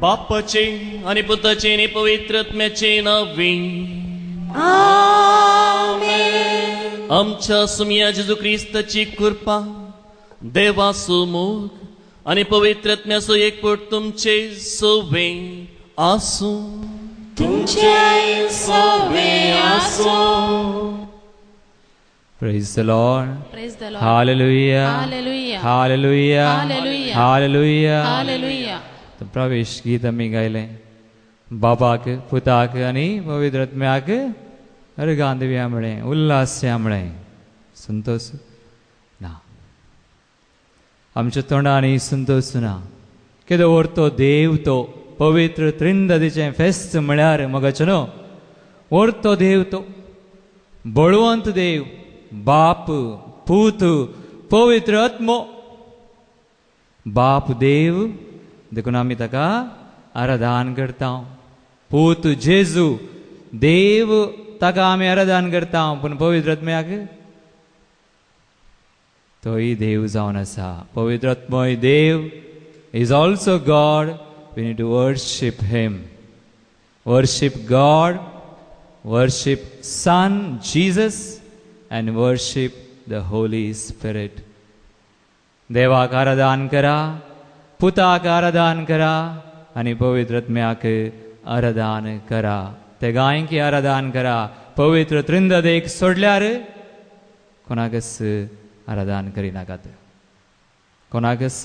बापाचे आणि पुत्राचे आणि पवित्र आत्म्याचे नावे आमेन. आमच्या सुमिया जेजू ख्रिस्ताची कृपा देवासो मोग आणि पवित्र आत्म्याचो एकपट तुमचे सोबे आसो. तुमचे सोबे आसो. Praise the Lord. Praise the Lord. Hallelujah. Hallelujah. Hallelujah. Hallelujah. Hallelujah. Hallelujah. तर प्रवेश गीत आम्ही गायले बाबाक पुताक आणि पवित्र आत्म्याक अर्घां दिवया म्हळे उल्हासया म्हळे संतोष ना आमच्या तोंडांनी संतोष ना कितें व्हरतो देव तो पवित्र त्रिंददीचें फेस्त म्हळ्यार मगच न्हू व्हरतो देव तो बळवंत देव बाप पूत पवित्र आत्मो बाप देव देखून आमी ताका आराधन करता पूत जेजू देव ताका आमी आराधन करता पूण पवित्र आत्म्याक तोय देव जावन आसा पवित्र आत्मोय देव is also God we need to worship him worship God worship son Jesus and worship the Holy Spirit. देवाक आराधन करा पुताक आराधन करा आणि पवित्र आत्म्याक आराधन करा ते गायकी आराधन करा पवित्र त्रिंददेक सोडल्यार कोणाकच आराधन करिनाकात कोणाकच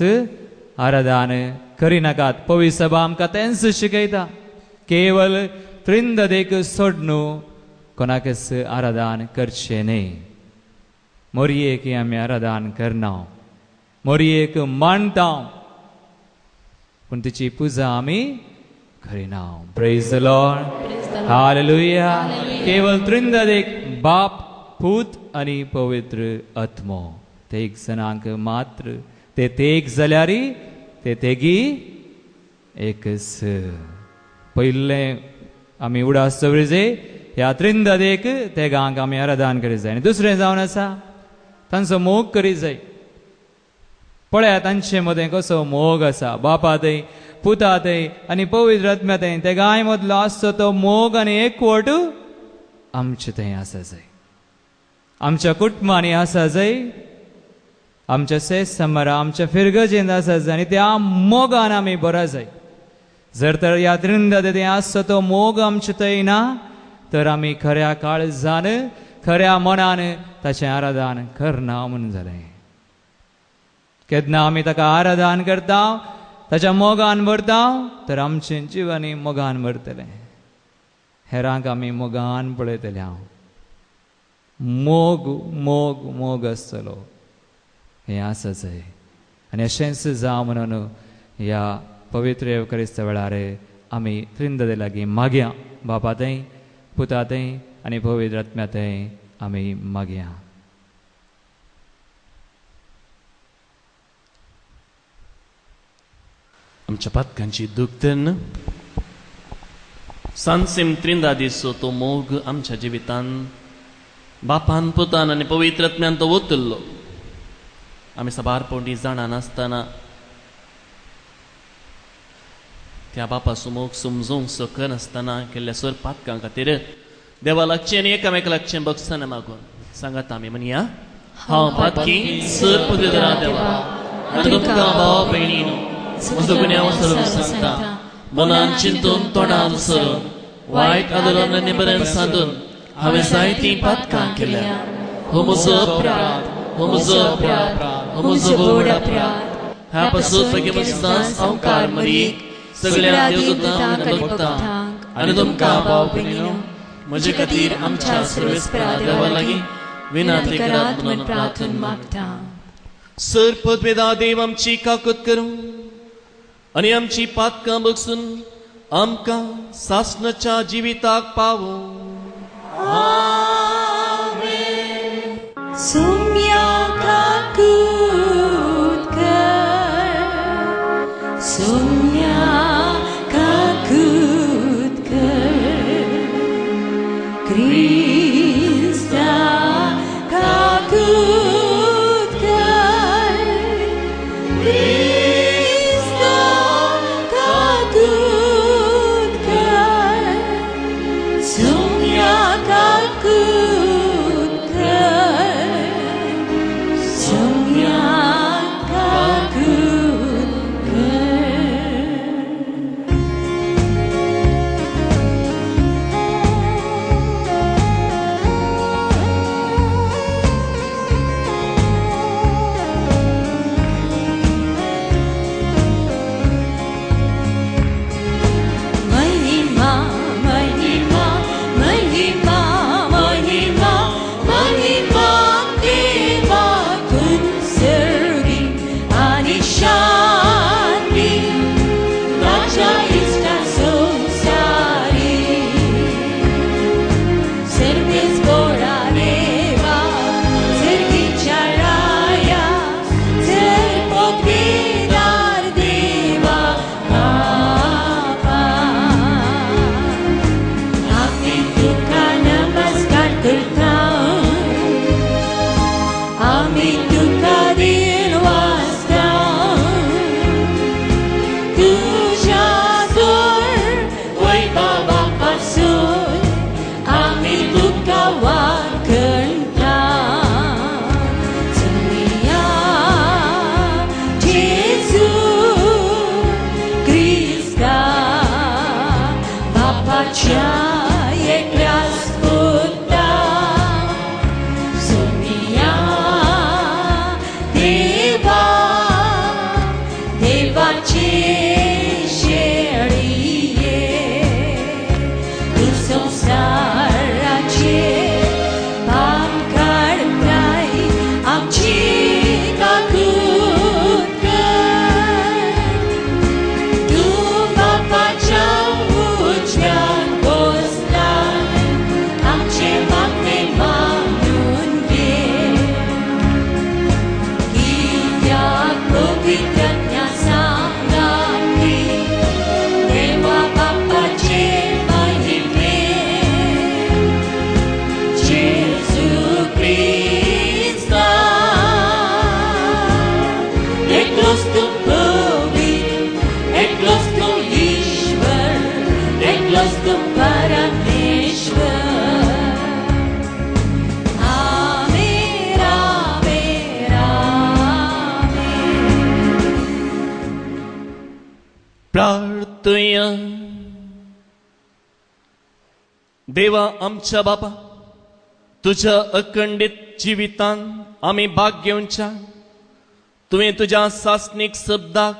आराधन करिनाकात पवित्र सभा आमकां तेंच शिकयता केवल त्रिंददेक सोडनू कोणाकच आराधन करचे न्ही मोरयेक आमी आराधन करना मोरयेक मानता पूण तिची पुजा आमी करिना. Praise the Lord. हालेलुया. केवल त्रिंददेक बाप पूत आनी पवित्र आत्मो ते एक जणांक मात्र ते एक जाल्यारी ते तेगी एकच पयले आमी उडास दवरिजे ह्या त्रिंददेक ते गांक आमी आराधन करीत जाय आनी दुसरें जावन आसा तांचो मोग करीत जाय. पळया तांचे मदें कसो मोग आसा बापा थंय पुता थंय आनी पवित्र आत्म्या थंय ते गाय मदलो आसचो तो मोग आनी एकवट आमचे थंय आसा जाय आमच्या कुटुंबांनी आसा जाय आमच्या सेस समरा आमच्या फिरगजेंत आसा जाय आनी त्या मोगान आमी बरा जाय. जर तर ह्या त्रिंददेक आसचो तो मोग आमचे थंय ना तर आमी खऱ्या काळजान खऱ्या मनान ताचें आराधन करना म्हणून जालें. केन्ना आमी ताका आराधन करता ताच्या मोगान भरता तर आमचें जिवनय मोगान भरतलें. हेरांक आमी मोगान पळयतले. हांव मोग मोग मोग आसतलो हें आसा जंय. आनी अशेंच जावं म्हणून ह्या पवित्र एवकरिस्त वेळार आमी त्रिंददे लागीं मागया. बापातय पुतातय आनी पवित्र आत्म्यातय आमी मागया. आमच्या पातकांची दुखतेन सांसिम त्रिंदा दिसो तो मोग आमच्या जिवितान बापान पुतान आनी पवित्र आत्म्यान तो ओतल्लो. आमी सबारपणी जाणा नासतना त्या बापा सुमोग समजूंक सकनासतना केल्ल्या सर पातकां खातीर देवा लागचें आनी एकामेका लागचें बगसना मागून सांगात आमी म्हणया. हांव पातकी सर पुतरा देवा आनी तुमकां भाव भयणीनो म्हजो गुन्यांव सरून सांगता. मनान चिंतून तोंडान सरून वायट आदरान आनी बरें सादून हांवें जायतीं पातकां केल्या. हो म्हजो अपराध, हो म्हजो अपराध, हो म्हजो व्हड अपराध. ह्या पासून मागीर म्हजो अवकार मरीक सगळ्या देवदूतांक आनी भक्तांक आनी तुमकां भाव भयणीनो म्हजे खातीर आमच्या सर्वेस्परा देवा लागीं विनंती करात म्हणून प्रार्थना मागता. सर पदवेदा देव आमची काकूत करूं आनी आमची पातकां बगसून आमकां सासणाच्या जिविताक पावो. Sumya kakut kar, sumya kakut kar, Krista kakut kar, Krista kakut kar, sumya kakut kar. प्रार्थया. देवा आमच्या बापा, तुझ्या अखंडित जिवितान आमी भाग घेवच्या. तुवें तुज्या सासणीक शब्दाक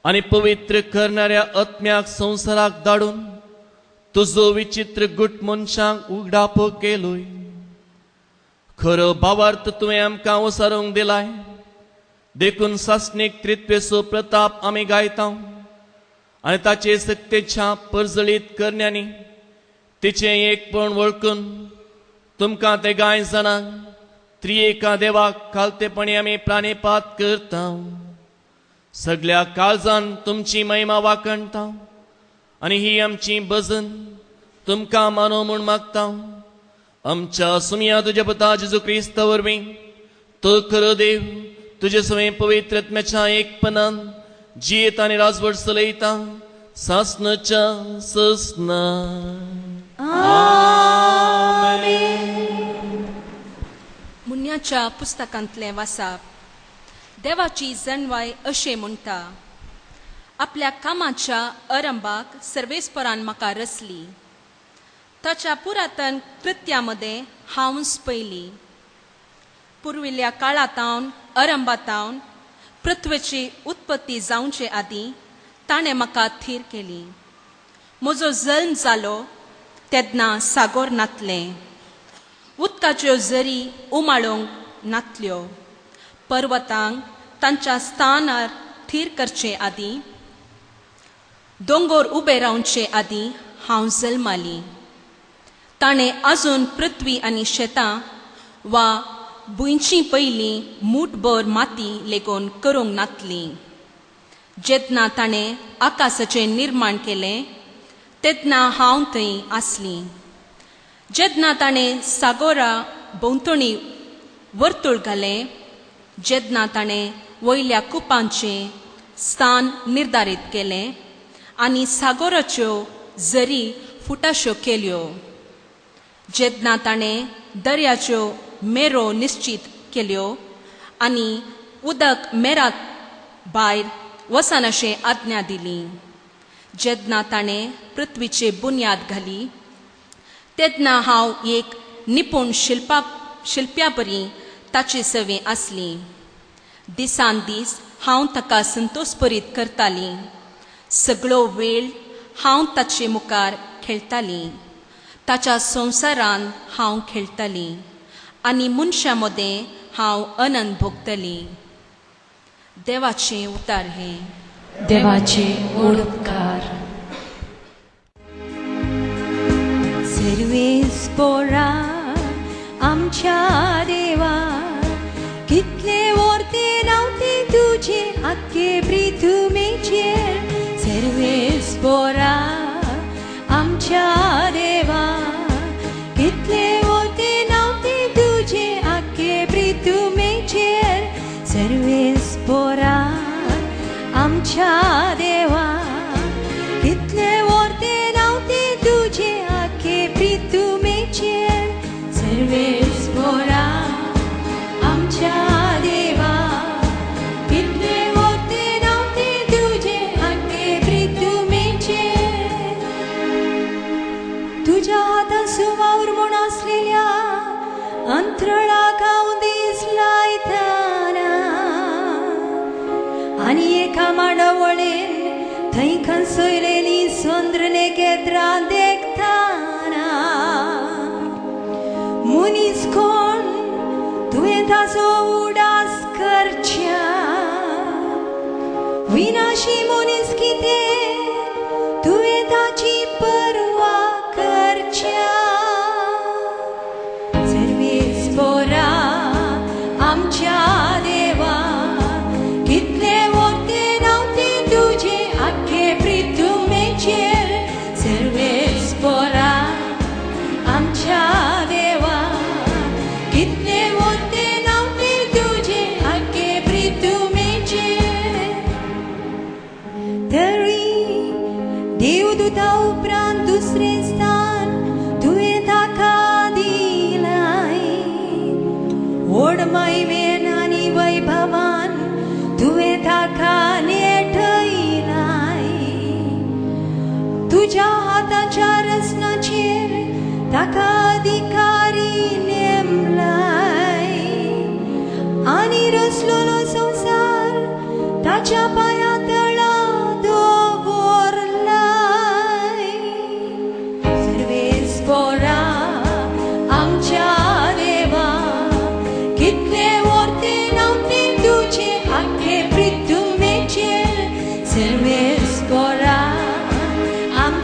आणि पवित्र करणाऱ्या आत्म्याक संसाराक धाडून तुजो विचित्र गुट मनशांक उगडाप केलोय. खरो भावार्थ तुवें आमकां ओसारूंक दिलाय. देखून सासणीक त्रित्वेचो प्रताप आमी गायता आनी ताचे सत्तेच्या परजळीत करण्यांनी तिचे एकपण वळखून तुमकां ते गाय जाणांक त्रिएका देवाक खालतेपणी आमी प्राणिपात करता. सगळ्या काळजान तुमची महिमा वाकणता आनी ही आमची भजन तुमकां मानो म्हूण मागता. आमच्या सुमिया तुज्या पुता जेजू क्रिस्ता वरवीं तो खरो देव तुजे सवें पवित्र आत्म्याच्या एकपणान जियेत आनी राजवट चलयता सासणाच्या ससना. मुन्याच्या पुस्तकांतलें वाचप. देवाची जणवाय अशें म्हणटा, आपल्या कामाच्या आरंभाक सर्वेस्परान म्हाका रचली. ताच्या पुरातन कृत्यामध्ये हांव पयली. पुर्विल्ल्या काळातावन आरंभातावन पृथ्वीची उत्पत्ती जावचे आदीं ताणें म्हाका थीर केली. म्हजो जल्म जालो तेन्ना सागोर नातलें. उदकाच्यो झरी उमाळोवंक नातल्यो. पर्वतांक तांच्या स्थानार थीर करचे आदीं, दोंगर उबे रावचे आदीं हांव जल्माली. ताणें आजून पृथ्वी आनी शेतां वा भुंयची पयलीं मूठभर माती लेगून करूंक नातली. जेन्ना ताणें आकाशाचें निर्माण केलें तेन्ना हांव थंय आसली. जेन्ना ताणें सागोरा भोंवतणी वर्तुळ घालें, जेन्ना ताणें वयल्या कुपांचें स्थान निर्धारीत केलें आनी सागोराच्यो झरी फुटाश्यो केल्यो, जेन्ना ताणें दर्याच्यो मेरो निश्चित केल्यो आनी उदक मेरात भायर वचनाशें आज्ञा दिली, जेन्ना ताणें पृथ्वीचे बुन्याद घाली, तेन्ना हांव एक निपूण शिल्प्या परी ताचे सेवे आसली. दिसान दीस हांव ताका संतोषपरीत करताली. सगळो वेळ हांव ताचे मुखार खेळटाली. ताच्या संवसारान हांव खेळटाली आनी मनशां मदें हांव आनंद भोगतली. देवाचें उतार हे. देवाचे ओडकार. सर्वेस्परा आमच्या देवा, कितले वर्ते रावते तुजे आख्खे पृथ्वीचेर. सर्वेस्परा आमच्या देवा, कितले वर्ते रावते तुजे आख्खे पृथ्वीचेर. सर्वेस्परा आमच्या देवा, कितले वर्ते रावते तुजे आख्खे पृथ्वीचेर. सर्वेस्परा आमच्या देवा, कितले वर्ते रावते तुजे आख्खे पृथ्वीचेर. तुज्या हाताचो वावर म्हूण आसलेल्या अंतराळाक हांव दीस लायताना आनी एका माडावळेर थंय खंचयलेली सुंदर नेकेत्रां देखताना. मनीस कोण तुवें ताचो उडास करच्या, विनाशी मनीस कितें तुवें ताची पर्वा करच्या. सर्वेस्परा आमच्या देवा, कितले वर्ते रावते तुजे आख्खे पृथ्वीचेर. सर्वेस्परा आमच्या देवा, कितले वर्ते रावते तुजे आख्खे पृथ्वीचेर. तरी देवदूता उपरांत दुसरें स्थान तुवें ताका दिलाय. व्हड महिमेन आनी वैभवान तुवें ताका नेटयलाय. तुज्या हाताच्या रचनाचेर ताका अधिकारी नेमलाय आनी रचलोलो संवसार ताच्या पांया तळा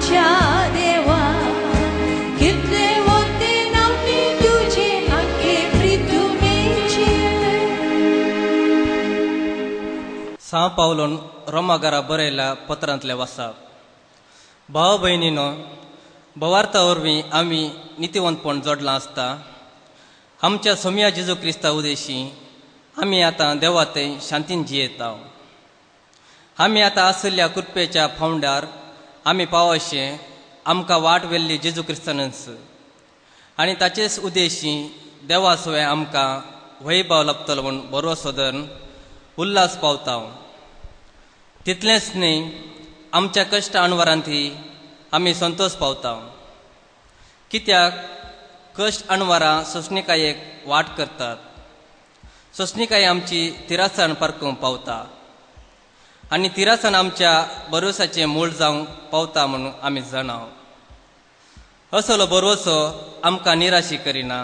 आमच्या देवा कितले होते नामे तुझे आखे प्रितुमेचे. सा पावलोन रोमागारा बरयल्या पत्रांतले वाचप. भाव भयणीनो, भवार्था वरवीं आमी नितीवंतपण जोडलां आसता. आमच्या सोम्या जेजू क्रिस्ता उदेशी आमी आतां देवा थंय शांतीन जियेता. आमी आतां आसल्या कृपेच्या फावंडार आमी पावशें आमकां वाट वेल्ली जेजू क्रिस्तानच आनी ताचेच उदेशी देवा सवय आमकां वैभव लाभतलो म्हूण भरवसो धरून उल्हास पावता. तितलेंच न्ही, आमच्या कश्ट अणवरांतय आमी संतोश पावता. कित्याक कश्ट अणवरां सोंसणिकायेक वाट करतात. सोंसणिकाय आमची तिरासन परकूंक पावता आनी तिरासन आमच्या भरवसाचें मूळ जावंक पावता म्हणून आमी जाणाव. असलो भरवसो आमकां निराशी करिना,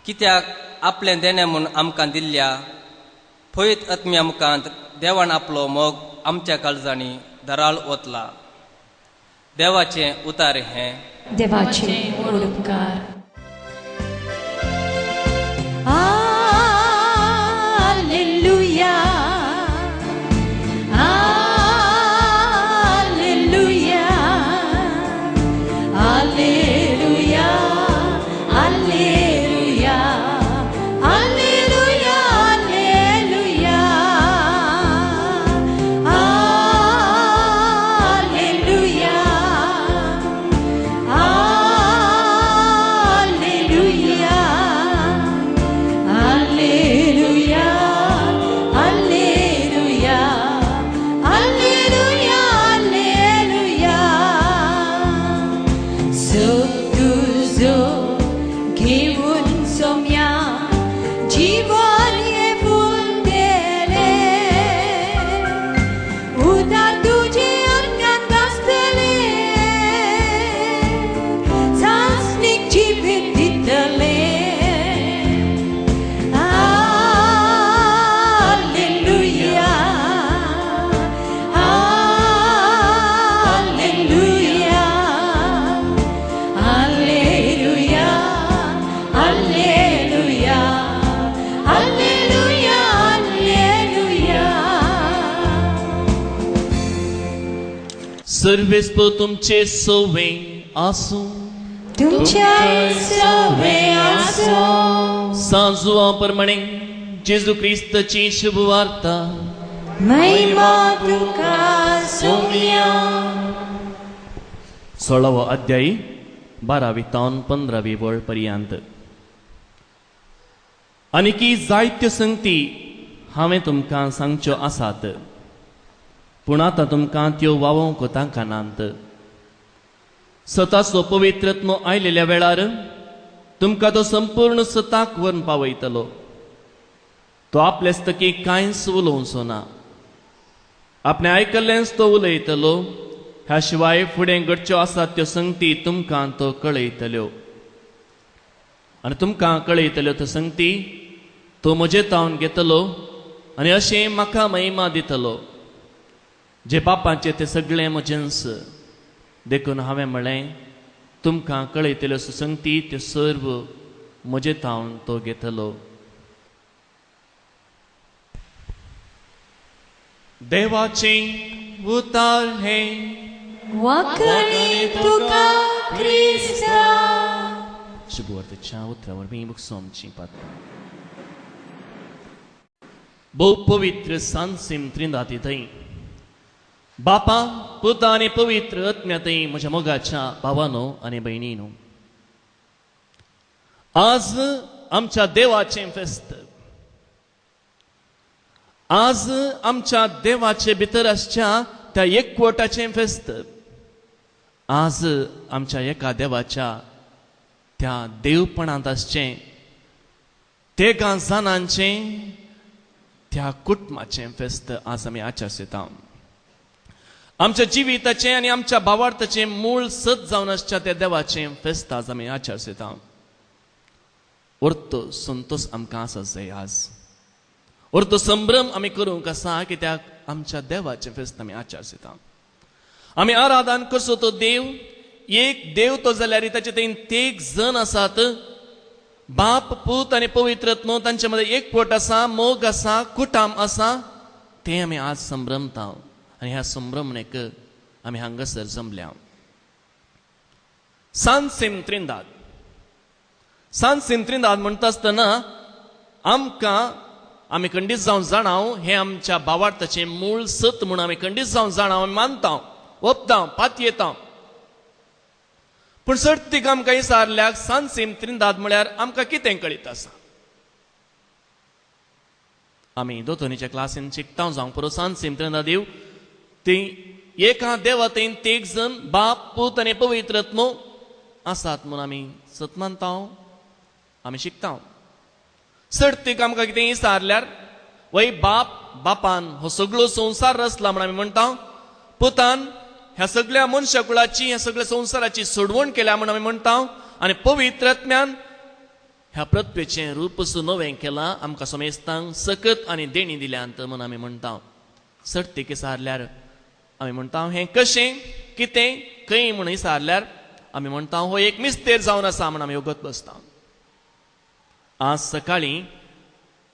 कित्याक आपलें देणें म्हूण आमकां दिल्ल्या पवित्र आत्म्या मुखांत देवान आपलो मोग आमच्या काळजांनी धराळ ओतला. देवाचें उतार हें. देवाचे उपकार. सर्वेस्प तुमचे सोवे आसूं. तुमच्या सोवे आसूं. सांजुआ प्रमाणे जेजू क्रिस्ताची शुभ वार्ता. महिमा तुका सोम्या. 16वा अध्याय 12वी तावन 15वी वळ पर्यंत. आनीकी जायत्यो संगती हांवें तुमकां सांगच्यो आसात, पूण आतां तुमकां त्यो वावोवंक तांकां नात. स्वताचो पवित्रत्व आयलेल्या वेळार तुमकां तो संपूर्ण स्वताक व्हरून पावयतलो. तो आपलेस्तकी कांयच उलोवचो ना. आपणें आयकल्लेंच तो उलयतलो. ह्या शिवाय फुडें घडच्यो आसात त्यो संगती तुमकां तो कळयतल्यो. आनी तुमकां कळयतल्यो त्यो संगती तो म्हजे तावन घेतलो आनी अशें म्हाका महिमा दितलो. जे पापांचे ते सगळे म्हजेंच. देखून हांवें म्हळें, तुमकां कळयतल्यो सुसंगती त्यो सर्व म्हजे तावन तो घेतलो. देवाचे उतार हे. वाकणे तुका क्रिस्ता. शुभवार्तेच्या उतरावर मी मुक्सोमची पात्र. बहु पवित्र सांसिम त्रिंदाती थंय बापा, पुता आनी पवित्र आत्म्यातय म्हज्या मोगाच्या भावानो आनी भयणीनो, आज आमच्या देवाचें फेस्त. आज आमच्या देवाचे भितर आसच्या त्या एकवटाचें फेस्त. आज आमच्या एका देवाच्या त्या देवपणांत आसचें, तेगा जाणांचें, त्या कुटुंबाचें फेस्त आज आमी आचरता. आमच्या जिविताचें आनी आमच्या भावार्थाचें मूळ सत जावन आसच्या त्या देवाचें फेस्त आज आमी आचरता. अर्थ संतोश आमकां आसा जाय. आज अर्थ संभ्रम आमी करूंक आसा, कित्याक आमच्या देवाचें फेस्त आमी आचरता. आमी आराधन करचो तो देव एक देव तो जाल्यार ताचे थंय तेग जण आसात, बाप पूत आनी पवित्रत्व तांचे मदें एकवट आसा, मोग आसा, कुटाम आसा, ते आमी आज संभ्रमता आनी ह्या संभ्रमणेक आमी हांगासर जमल्या. सान सिमत्रिंदाद म्हणटा आसतना आमकां आमी खंडीत जावन जाणाव हें आमच्या भावार्थाचें मूळ सत म्हूण आमी खंडीत जावन जाणाव, आमी मानता, ओपता, पातयेता. पूण सर्तीक आमकां विचारल्याक सान सिमत्रिंदाद म्हळ्यार आमकां कितें कळीत आसा? आमी दोतोनीच्या क्लासीन शिकता जावंक पुरो सान सिमत्रिंदाद देव ती एका देवतेन तेग जण बाप पूत आनी पवित्रत्व आसात म्हूण आमी सत मानता, आमी शिकता. सर्तीक आमकां कितें विचारल्यार वय बापान हो सगळो संवसार रचला म्हूण आमी म्हणटा, पुतान ह्या सगळ्या मनशा कुळाची ह्या सगळ्या संवसाराची सोडवण केल्या म्हूण आमी म्हणटा, आनी पवित्रात्म्यान ह्या पृथ्वीचें रूप नवें केलां, आमकां समेस्तांक सकत आनी देणी दिल्यांत म्हूण आमी म्हणटा. सर्तीक विचारल्यार आमी म्हणटा हें कशें कितें खंय म्हूण विचारल्यार आमी म्हणटा हो एक मिस्तेर जावन आसा म्हूण आमी ओगत बसता. आज सकाळीं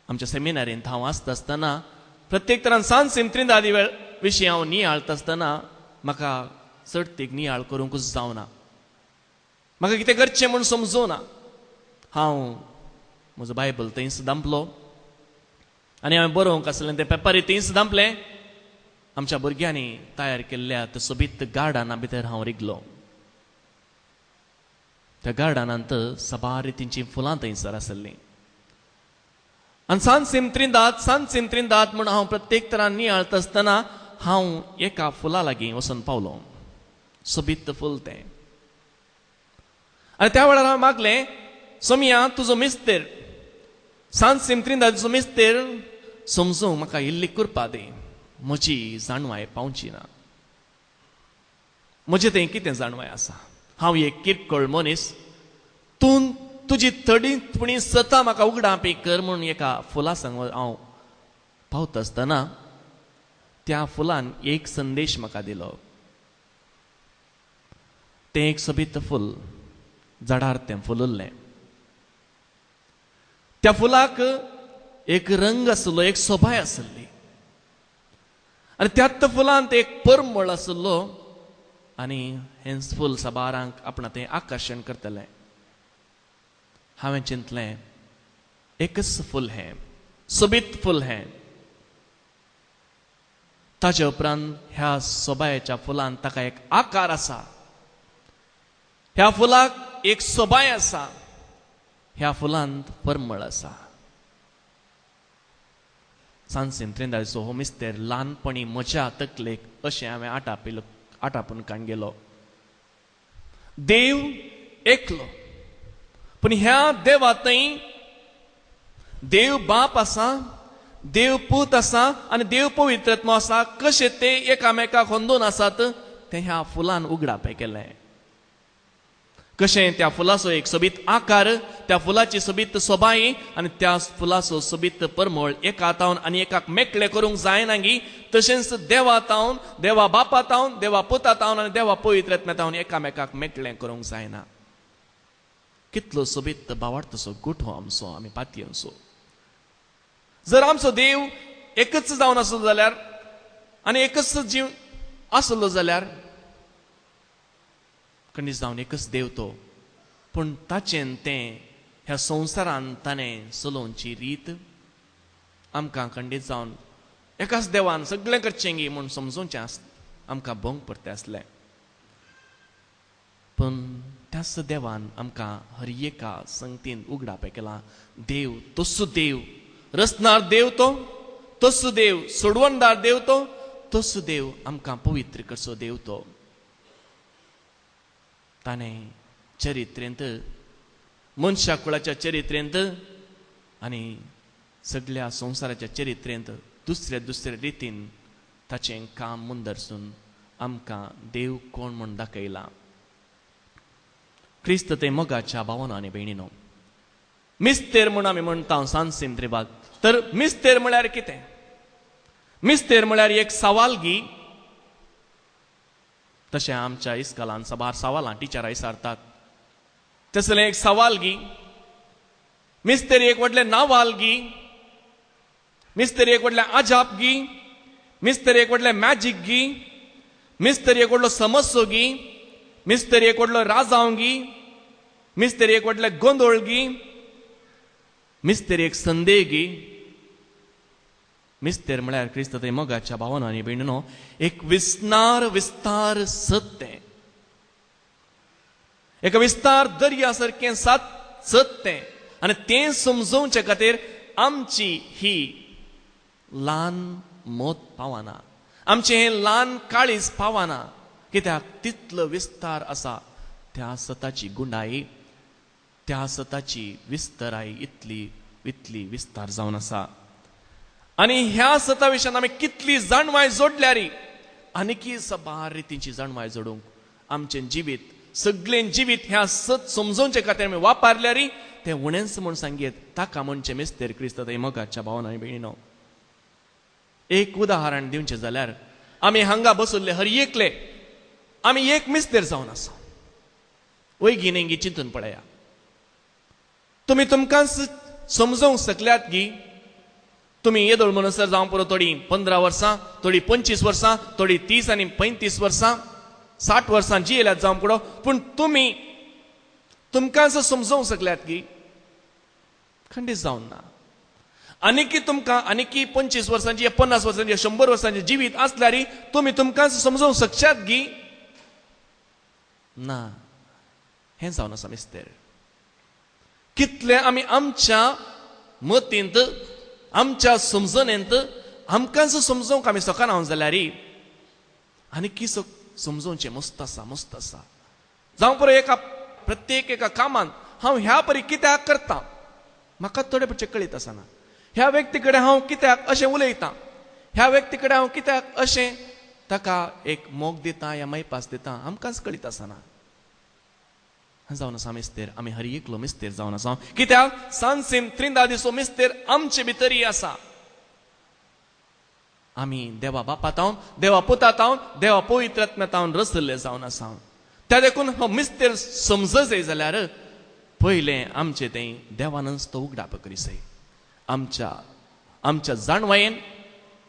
आमच्या सेमिनारींत हांव आसता आसतना प्रत्येक तरान सान सिमत्रिंदादी विशीं हांव नियाळता आसतना म्हाका सर्तीक नियाळ करूंकूच जावना, म्हाका कितें करचें म्हूण समजूना. हांव म्हजो बायबल थंयच दांपलो आनी हांवें बरोवंक आसलें तें पेपरूय थंयच दांपलें. आमच्या भुरग्यांनी तयार केल्ल्या त्या सोबीत गार्डना भितर हांव रिगलो. त्या गार्डनांत सबार रितींची फुलां थंयसर आसलीं आनी सान सिमत्रिंदाद म्हूण हांव प्रत्येक तरान नियाळता आसतना हांव एका फुला लागीं वचून पावलो. सोबीत फूल तें. आनी त्या वेळार हांवें मागलें, सोमिया तुजो मिस्तेर सान सिमत्रिंदादीचो मिस्तेर समजूंक म्हाका इल्ली कृपा दी, म्हजी जाणवाय पावची ना, म्हजें थंय कितें जाणवाय आसा, हांव एक किरकोळ मनीस, तूं तुजी थडीपणी सता म्हाका उगडापी कर म्हूण एका फुला संग हांव पावता आसतना त्या फुलान एक संदेश म्हाका दिलो. तें एक सोबीत फूल झाडार तें फूल उरलें. त्या फुलाक एक रंग आसलो, एक सोबाय आसली आनी त्याच फुलांत एक परमळ आसलो आनी हें फूल सबारांक आपणा तें आकर्शण करतलें. हांवें चिंतलें एकच फूल हें, सोबीत फूल हें. ताचे उपरांत ह्या सोबायेच्या फुलांत ताका एक आकार आसा, ह्या फुलाक एक सोबाय आसा, ह्या फुलांत परमळ आसा. सान सिमत्रिंदादीचो हो मिस्तेर ल्हानपणी म्हज्या तकलेक अशें हांवें आटापून काण गेलो. देव एकलो, पूण ह्या देवातय देव बाप आसा, देव पूत आसा आनी देव पवित्रत्व आसा. कशें ते एकामेकाक होंदून आसात तें ह्या फुलान उगडापय केलें. कशें त्या फुलाचो एक सोबीत आकार, त्या फुलाची सोबीत सोबाई आनी त्या फुलाचो सोबीत परमळ एका हातावन आनी एकाक मेकळें करूंक जायना गी, तशेंच देवातावन, देवा बापातावन, देवा पुतातावन आनी देवा पवित्रत्म्यातावन एकामेकाक मेकळें करूंक जायना. कितलो सोबीत भावार्थाचो गुट हो आमचो, आमी पातयेचो. जर आमचो देव एकच जावन आसलो जाल्यार आनी एकच जीव आसलो जाल्यार खंडीत जावन एकच देव तो, पूण ताचें तें ह्या संवसारान ताणें चलोवची रीत आमकां खंडीत जावन एकाच देवान सगळें करचें गी म्हूण समजोवचें आमकां भोंग पडटा आसलें. पूण त्याच देवान आमकां हर एका संगतीन उगडापय केलां. देव तस्सो देव, रचनार देव तो, तस्सो देव सोडवणदार देव तो, तस्सो देव आमकां पवित्र करचो देव तो. ताणें चरित्रेंत, मनशा कुळाच्या चरित्रेंत आनी सगळ्या संवसाराच्या चरित्रेंत दुसऱ्या दुसऱ्या रितीन ताचें काम मुंदरसून आमकां देव कोण म्हूण दाखयला. क्रिस्त ते मोगाच्या भावानो आनी भयणीनो, मिस्तेर म्हूण आमी म्हणटा सान सिमत्रिंदाद. तर मिस्तेर म्हळ्यार कितें? मिस्तेर म्हळ्यार एक सवालगी तशें आमच्या इस्कॉलान सभार सवालां टिचरां विचारतात तसलें एक सवाल गी मिस्तेरी एक व्हडलें नावाल गी मिस्तेरी एक व्हडलें आजाप गी मिस्तेरी एक व्हडलें मॅजीक गी मिस्तेरी एक व्हडलो समस्यो गी मिस्तेरी एक व्हडलो राजांव गी मिस्तेरी एक व्हडलें गोंदळ गी मिस्तेरी एक संदेह गी मिस्तेर म्हळ्यार क्रिस्त थंय मोगाच्या भावांनो आनी भयणीनो एक विस्तार सत्य एक विस्तार दर्या सारकें सत्य आनी तें समजोवचे खातीर आमची ही ल्हान मोत पावना आमचें हें ल्हान काळीज पावना कित्याक तितलो विस्तार आसा त्या सताची गुंडाई त्या सताची विस्तराई इतली विस्तार जावन आसा आनी ह्या सता विशयान आमी कितली जाणवाय जोडल्यारी आनीकी सबार रितींची जाणवाय जोडूंक आमचें जिवीत सगळें जिवीत ह्या सत समजोवचे खातीर आमी वापरल्यारी तें उणेंच म्हूण सांगीत ताका म्हणचे मिस्तेर क्रिस्त थंय मोगाच्या भावांनो आनी भयणीनो एक उदाहरण दिवचें जाल्यार आमी हांगा बसुल्ले हर एकले आमी एक मिस्तेर जावन आसा वैगी नेंगी चिंतून पळया तुमी तुमकां समजोवंक शकल्यात की तुमी येदोळ म्हणसर जावं पुरो थोडी 15 वर्सां थोडी 25 वर्सां थोडी 30 आनी 35 वर्सां 60 वर्सां जियेल्यात जावं पुरो पूण तुमी तुमकां समजोवंक शकल्यात की खंडीत जावन ना आनीकी तुमकां आनीकी 25 वर्सांची 50 वर्सांची 100 वर्सांचे जिवीत आसल्यार तुमी तुमकां समजोवंक शकशात की ना हें जावन आसा मिस्तेर कितले आमी आमच्या मतींत आमच्या समजणेंत आमकां समजोवंक आमी सकाळ जाल्यार आनीकी समजोवचें मस्त आसा जावं पुरो एका प्रत्येक एका कामान हांव ह्या परी कित्याक करता म्हाका थोडे पडचे कळीत आसना ह्या व्यक्ती कडेन हांव कित्याक अशें उलयतां ह्या व्यक्ती कडेन हांव कित्याक अशें ताका एक मोग दिता या मैपास दिता आमकांच कळीत आसना जावन आसा मिस्तेर आमी हर एकलो मिस्तेर जावन आसा कित्याक सांसेम त्रिंदा दिसो मिस्तेर आमचे भितरी आसा आमी देवा बापातावन देवा पुतातावन देवा पवित्रात्म्यातावन रचल्ले जावन आसा त्या देखून हो मिस्तेर समजच जाय जाल्यार पयलें आमचें तें देवानच तो उगडाप करीसय आमच्या जाणवायेन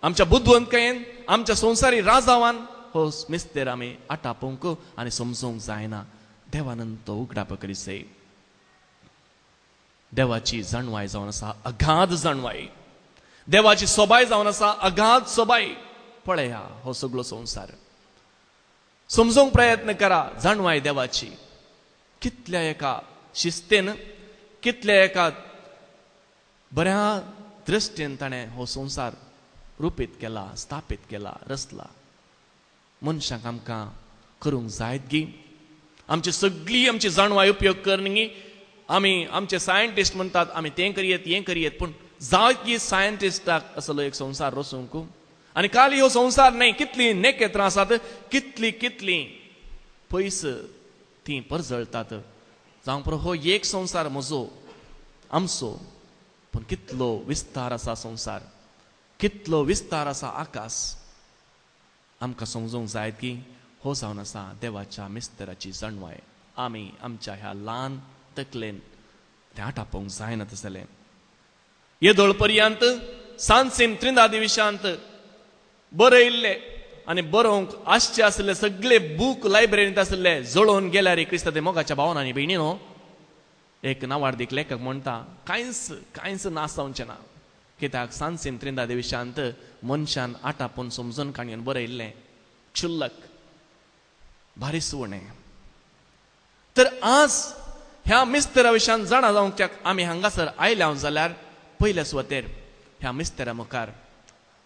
आमच्या बुद्धवंतकायेन आमच्या संवसारी राजावान हो मिस्तेर आमी आटापोवंक आनी समजोवंक जायना देवानंद तो उगडाप करीसय देवाची जाणवाय जावन आसा अगाध जाणवाय देवाची सोबाय जावन आसा अगाध सोबाय पळया हो सगळो संवसार समजोवंक प्रयत्न करा जाणवाय देवाची कितल्या एका शिस्तेन कितल्या एका बऱ्या दृश्टेन ताणें हो संवसार रुपीत केला स्थापीत केला रचला मनशाक आमकां करूंक जायत गी आमची सगळी आमची जाणवाय उपयोग करनी आमी आमचे सायंटिस्ट म्हणटात आमी तें करियेत हें करियेत पूण जाय की सायंटिस्टाक असलो एक संवसार रचूंक आनी खाली हो संवसार न्हय कितली नेकेत्रां आसात कितली पयस ती परजळटात जावं पुरो हो एक संवसार म्हजो आमचो पूण कितलो विस्तार आसा संवसार कितलो विस्तार आसा आकाश आमकां समजूंक जाय की हो जावन आसा देवाच्या मिस्तेराची जाणवाय आमी आमच्या ह्या ल्हान तकलेन तें आटापोवंक जायना तसलें येदोळ पर्यंत सांसेम त्रिंदा दिवसांत बरयल्ले आनी बरोवंक आसचे आसले सगळे बूक लायब्ररींत आसले जळोवन गेल्यार क्रिस्त ते मोगाच्या भावांनो आनी भयणीनो एक नावार्दीक लेखक म्हणटा कांयच नासावचें ना कित्याक सांसेम त्रिंदा दिवसांत मनशान आटापोवन समजून काणयेन बरयल्लें क्षुल्लक भारी सुवणें तर आज ह्या मिस्तेरा विशयान जाणा जावंक आमी हांगासर आयल्या जाल्यार पयल्या सुवातेर ह्या मिस्तेरा मुखार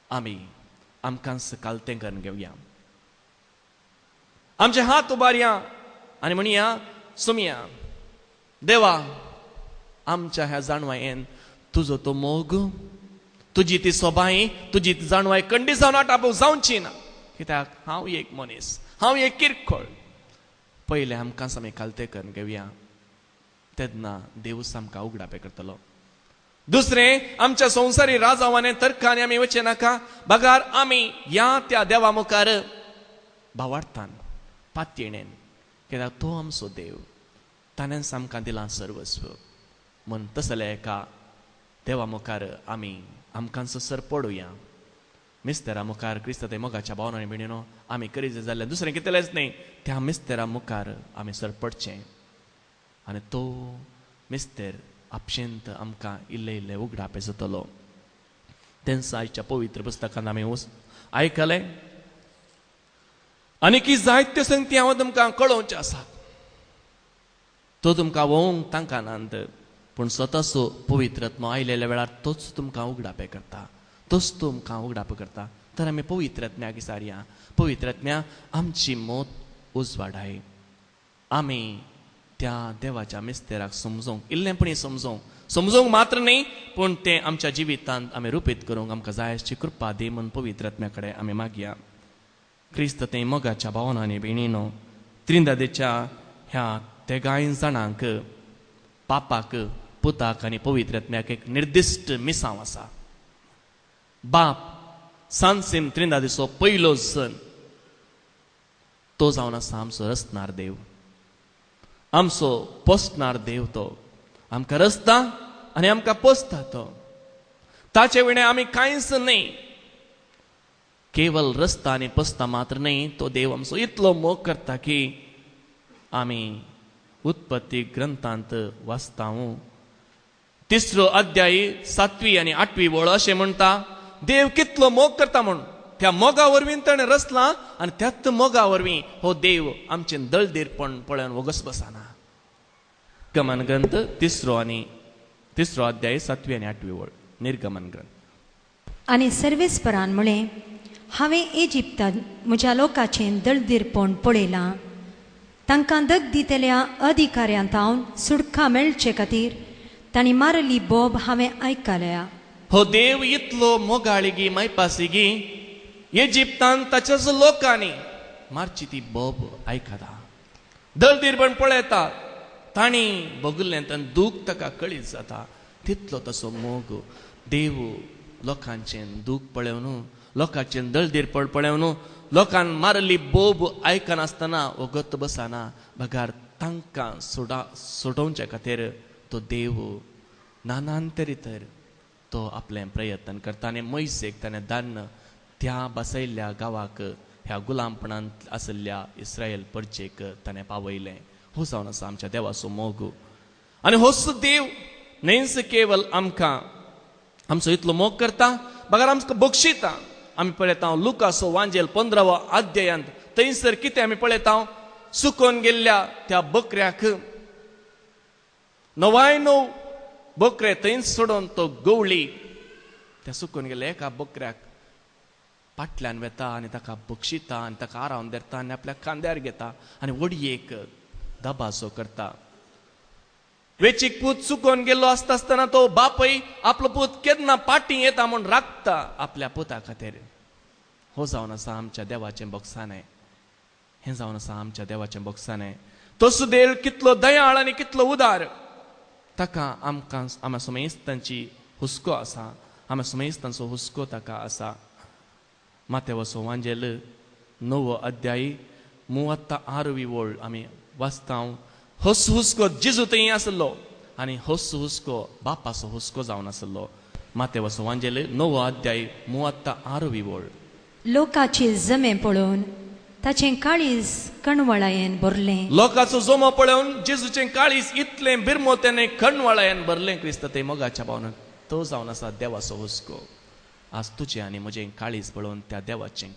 आमी आमकांच कालतें करून घेवया आमचे हात उबारया आनी म्हणया सुमया देवा आमच्या ह्या जाणवायेन तुजो तो मोग तुजी ती सोबाय तुजी ती जाणवाय कंडी जावन आटापोवंक जावची ना कित्याक हांव एक मनीस हांव एक किरकोळ पयलें आमकांच आमी कालतें करून घेवया तेन्ना देवूच आमकां उगडापे करतलो दुसरें आमच्या संवसारी राजावाने तर्कांनी आमी वचे नाका बगार आमी ह्या त्या देवा मुखार भावार्थान पातयेणेन, कित्याक तो आमचो देव, ताणेंच आमकां दिलां सर्वस्व. म्हूण तसले एका देवा मुखार आमी आमकांचो सर पडुया. मिस्तेरा मुखार क्रिस्त ते मोगाच्या भावनांनी बिणिनो आमी करीत जाल्यार दुसरें कितेंलेंच न्ही, त्या मिस्तेरा मुखार आमी सर पडचें. आनी तो मिस्तेर आपशेंत आमकां इल्ले इल्ले उगडापे जातलो. तेंच आयच्या पवित्र पुस्तकांत आमी आयकलें. आनी की जायत्यो संगती हांव तुमकां कळोवच्यो आसात. तो तुमकां वोवंक तांकां नांत, पूण स्वताचो पवित्रत्म आयलेल्या वेळार तोच तुमकां उगडापे करता, तोच तुमकां उगडाप करता. तर आमी पवित्रत्म्याक विचारया. पवित्रत्म्या आमची मोत उजवाडाय. आमी त्या देवाच्या मिस्तेराक समजोवंक इल्लेपणी समजोवंक मात्र न्ही, पूण तें आमच्या जिवितांत आमी रुपीत करूंक आमकां जाय अशी कृपा दी म्हूण पवित्रत्म्या कडेन आमी मागया. क्रिस्त तें मोगाच्या भावनांनी बिणिनो त्रिंदादेच्या ह्या तेगाय जाणांक, पापाक, पुताक आनी पवित्रत्म्याक एक निर्दिश्ट मिसांव आसा. बाप सांसिम त्रिंदादेचो पयलो सण तो जावन आसा आमचो रचनार देव, आमचो पोसनार देव. तो आमकां रचता आनी आमकां पोसता. तो ताचे विणे आमी कांयच न्ही, केवल रचता आनी पोसता मात्र न्ही, तो देव आमचो इतलो मोग करता की आमी उत्पत्ती ग्रंथांत वाचता. 3रो अध्याय 7वी आनी 8वी वळ अशें म्हणटा, देव कितलो मोग करता म्हूण. त्या मोगा वरवीं ताणें रचलां आनी त्याच मोगा वरवीं हो देव आमचें दळदेरपण पळोवन वगस बसना. निर्गमन ग्रंथ 3रो अध्याय 7वी आनी 8वी वळ. निर्गमन ग्रंथ. आनी सर्वेस्परान म्हळें, हांवें इजिप्तांत म्हज्या लोकांचें दळदेरपण पळयलां. तांकां दग दितल्या अधिकाऱ्यांत हांव सुडका मेळचे खातीर तांणी मारली बोब हांवें आयकल्या. हो देव इतलो मोगाळिगी मैपासिगी इजिप्तांत ताच्याच लोकांनी मारची ती बोब आयकता. दळदिरपण पळयता, तांणी भोगल्लें तांणी दूख ताका कळीत जाता. तितलो तसो मोग देव लोकांचें दूख पळोवन, लोकांचें दळदिरपण पळोवन, लोकांन मारली बोब आयकनासतना वगत बसना. बगार तांकां सोडोवचे खातीर तो देव नानांतरीतर तो आपलें प्रयत्न करता. आनी मोइसेक ताणें धाडून त्या बसयल्ल्या गांवाक ह्या गुलामपणांत आशिल्ल्या इस्रायल परचेक ताणें पावयलें. हो जावन आसा आमच्या देवाचो मोग. आनी होच देव न्हयच केवल आमकां आमचो इतलो मोग करता, बगार आमकां बक्षिता. आमी पळयता लुकाचो वांजेल 15वा अध्यायांत थंयसर कितें आमी पळयता, सुकोवन गेल्ल्या त्या बकऱ्याक 99 बकरे थंयच सोडून तो गवळी त्या सुकोवन गेल्ल्या एका बकऱ्याक फाटल्यान वेता आनी ताका बक्षिता आनी ताका आरावन धरता आनी आपल्या खांद्यार घेता आनी वडयेक दबासो करता. वेचीक पूत चुकोवन गेल्लो आसतना तो बापय आपलो पूत केन्ना पाटी येता म्हूण राखता आपल्या पुता खातीर. हो जावन आसा आमच्या देवाचें बोगसाणें. हें जावन आसा आमच्या देवाचें बोगसाणें. तसो देव कितलो दयाळ आनी कितलो उदार. ताका आमकां आम्हा सुमेस्तांची हुस्को आसा, आम्हा सुमेस्तांचो हुस्को ताका आसा. मातेवाचो वांजेल 9वो अध्याय 36वी वळ आमी वाचता. होस हुस्को जिजू थंय आसलो आनी होस हुस्को बापाचो हुस्को जावन आसलो. मातेवाचो वांजेल 9वो अध्याय 36वी वळ. लोकांचे जमे पळोवन ताचें काळीज कणवळायेन भरलें. लोकांचो जमो पळोवन जेजूचें काळीज इतलें बिरमोतेने कणवळायेन भरलें. क्रिस्त ते मोगाच्या भावनान तो जावन आसा देवाचो हुस्को. आज तुजें आनी म्हजें काळीज पळोवन त्या देवाचें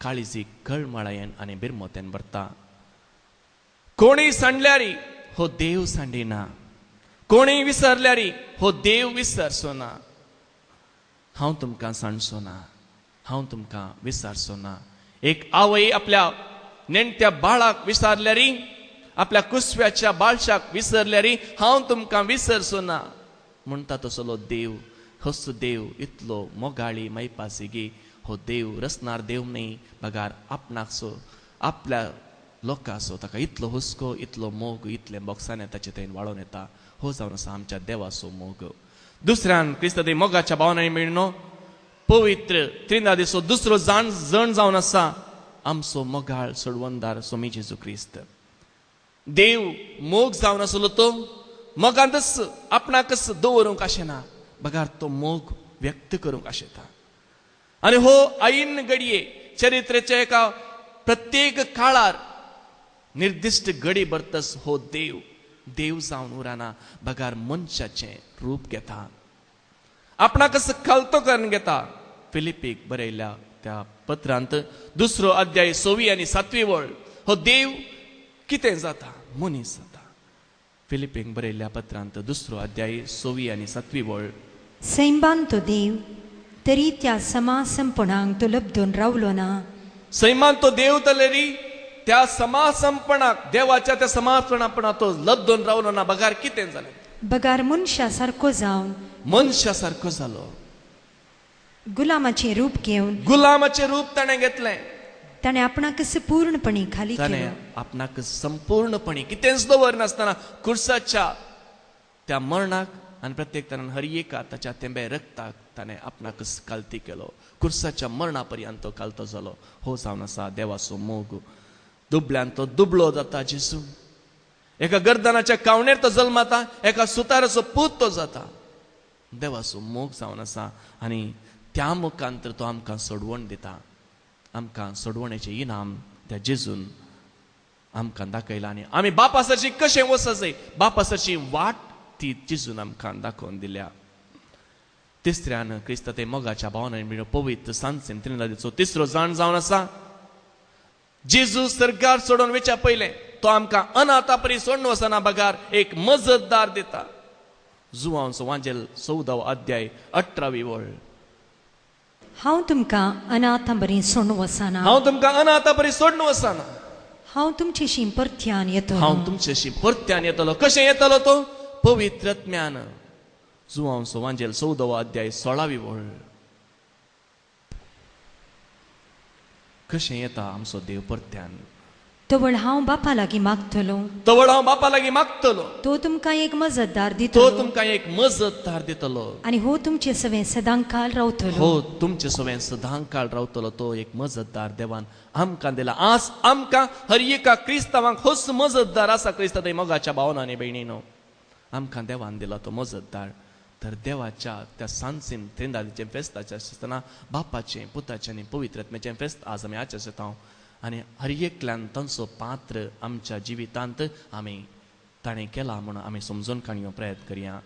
काळीजी कळमळायेन आनी बिरमोतेन भरता. कोणीय सांडल्यारी हो देव सांडिना, कोणीय विसरल्यारी हो देव विसरचो ना. हांव तुमकां सांडचो ना, हांव तुमकां विसरचो ना. एक आवय आपल्या नेणट्या बाळाक विसरल्यारी, आपल्या कुसव्याच्या बाळशाक विसरल्यारी हांव तुमकां विसरचो ना म्हणटा तसलो देव. होस देव इतलो मोगाळी मैपासिगी. हो देव रचनार देव न्ही, बगार आपणाचो आपल्या लोकांचो ताका इतलो हुस्को, इतलो मोग, इतलें बोगसाणें ताचे थंय वाळोवन येता. हो जावन आसा आमच्या देवाचो मोग. दुसऱ्यान क्रिस्त ते मोगाच्या भावनांनी मेळनो पवित्र त्रिनादेचो दुसरो जण जावन आसा आमचो मोगाळ सोडवणदार स्वामी जेजू क्रिस्त. देव मोग जावन आसलो तो मोगांतच आपणाकच दवरूंक आशेना, बगार तो मोग व्यक्त करूंक आशेता. आनी हो ऐन घडये चरित्रेच्या एका प्रत्येक काळार निर्दिष्ट घडी भरतस हो देव जावन उराना, बगार मनशाचें रूप घेता, आपणाकच खालतो करून घेता. फिलिपीक बरयल्या त्या पत्रांत 2 अध्याय 6 आनी 7 वळ हो देव कितें जाता, मनीस जाता. फिलिपीक बरयल्ल्या पत्रांत 2 अध्याय 6 आनी 7 वळ. सैमान तो देव तरी त्या समासंपणांक तो लब्धून रावलो ना. सैमान तो देव तलेरी त्या समासंपणाक, देवाच्या त्या समासपणापणा तो लब्धून रावलो ना, बगार कितें जालें. बगार मनशा सारको जावन मनशा सारको जालो, गुलामाचे रूप घेवन गुलामाचे रूप ताणें घेतलें. ताणें आपणाकच पूर्णपणी खाली केलो. ताणें आपणाक संपूर्णपणी कितेंच दवरनासतना खुर्साच्या त्या मरणाक आनी प्रत्येक तरान हर एका ताच्या तेंबे रक्ताक ताणें आपणाकच कालती केलो. खुर्साच्या मरणा पर्यंत तो कालतो जालो. हो जावन आसा देवाचो मोग. दुबळ्यान तो दुबळो जाता जेजू. एका गर्दनाच्या कावणेर तो जल्माता, एका सुताराचो पूत तो जाता. देवाचो मोग जावन आसा आनी त्या मुखांतर तो आमकां सोडवण दिता. आमकां सोडवणेचें इनाम त्या जेजून आमकां दाखयलां आनी आमी बापासरची कशें वचत जाय, बापासरची वाट ती जेजून आमकां दाखोवन दिल्या. तिसऱ्यान क्रिस्त ते मोगाच्या भावनांनी मिळून पवित्र सांजेन त्रिनादीचो 3रो जाण जावन आसा. जेजू सर्गार सोडून वयच्या पयलें तो आमकां अनाथा परी सोडून वचना, बगार एक मजतदार दिता. जुवांचो वांजेल 14 अध्याय 18 वळ. हांव तुमकां अनाथा बरी सोडून वचना. हांव तुमकां अनाथा परी सोडून वचना. हांव तुमचेशी परत्यान येतलो. हांव तुमचेशी परत्यान येतलो. कशें येतलो तो? पवित्र आत्म्यान. जुवांचो वांजेल 14 अध्याय 16 वळ. कशें येता आमचो देव परत्यान? तवळ हांव बापा लागीं मागतलो. तवळ हांव बापा लागीं मागतलो. तो तुमकां एक मजतदार तो दितलो. तुमकां एक मजतदार दितलो. आनी हो तुमचे सवे सदांकाल रावतलो. हो तुमचे सवें सदांकाळ रावतलो. तो एक मजतदार देवान आमकां दिला. आज आमकां हर एका क्रिस्तावांक होच मजतदार आसा. क्रिस्त थंय मोगाच्या भावनांनी भयणीनो आमकां देवान दिला तो मजतदार. तर देवाच्या त्या सांजेन त्रिनादीचें फेस्ताचें आसतना बापाचें, पुताचें आनी पवित्र आत्म्याचें फेस्त आज आमी आचरता. आनी हर एकल्यान तांचो पात्र आमच्या जिवितांत आमी ताणें केला म्हणून आमी समजून काडयो प्रयत्न करया.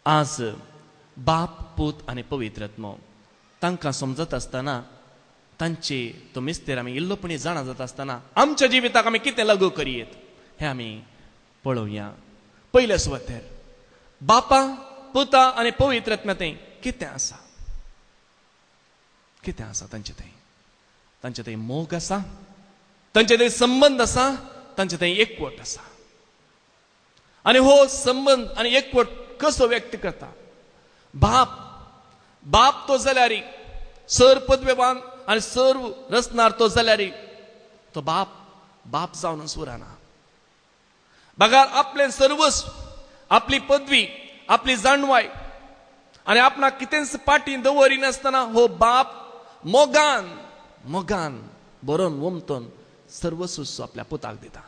आज बाप, पूत आनी पवित्र आत्मो तांकां समजत आसतना, तांचे तो मिस्तेर आमी इल्लोपणी जाणा जाता आसतना आमच्या जिविताक आमी कितें लागू करयेत हें आमी पळोवया. पयले सुवातेर बापा, पुता आनी पवित्र आत्म्या थंय कितें आसा? कितें आसा तांचे थंय? तांचे थंय मोग आसा, तांचे थंय संबंध आसा, तांचे थंय एकवट आसा. आनी हो संबंध आनी एकवट कसो व्यक्त करता? बाप तो जाल्यार सर पदवेवान आनी सर्व रचणार तो जाल्यार तो बाप जावनच उरना. बगार आपलें सर्वस्व, आपली पदवी, आपली जाणवाय आनी आपणाक कितेंच पाटी दवरिनासतना हो बाप मोगान बरोवन वमतोन सर्वस्व आपल्या पुताक दिता,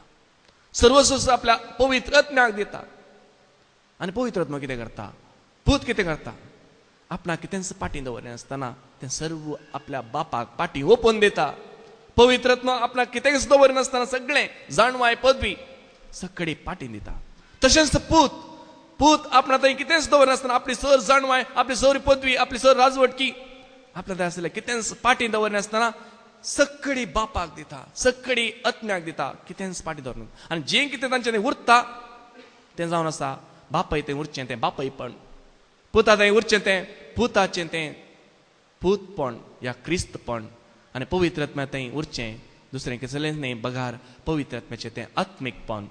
सर्वस्व आपल्या पवित्र आत्म्याक दिता. आनी पवित्र आत्मा कितें करता? पूत कितें करता? आपणाक कितेंच पाटी दवरिनासतना तें सर्व आपल्या बापाक पाटी ओपून दिता. पवित्र आत्मा आपणाक कितेंच दवरिनासतना सगळें जाणवाय, पदवी सगळी पाटी दिता. तशेंच पूत आपणा थंय कितेंच दवरनासतना आपली सर जाणवाय, आपली सर पदवी, आपली सर राजवटकी आपल्या थंय आसलें कितेंच पाटी दवरनासतना सगळी बापाक दिता, सगळी आत्म्याक दिता, कितेंच पाटी दवरना. आनी जें कितें तांचे थंय उरता तें जावन आसा बापाय थंय उरचें तें बापायपण, पुता थंय उरचें तें पुताचें तें पूतपण या क्रिस्तपण, आनी पवित्र आत्म्या थंय उरचें दुसरें कसलेंच न्ही बगार पवित्र आत्म्याचें तें आत्मीकपण.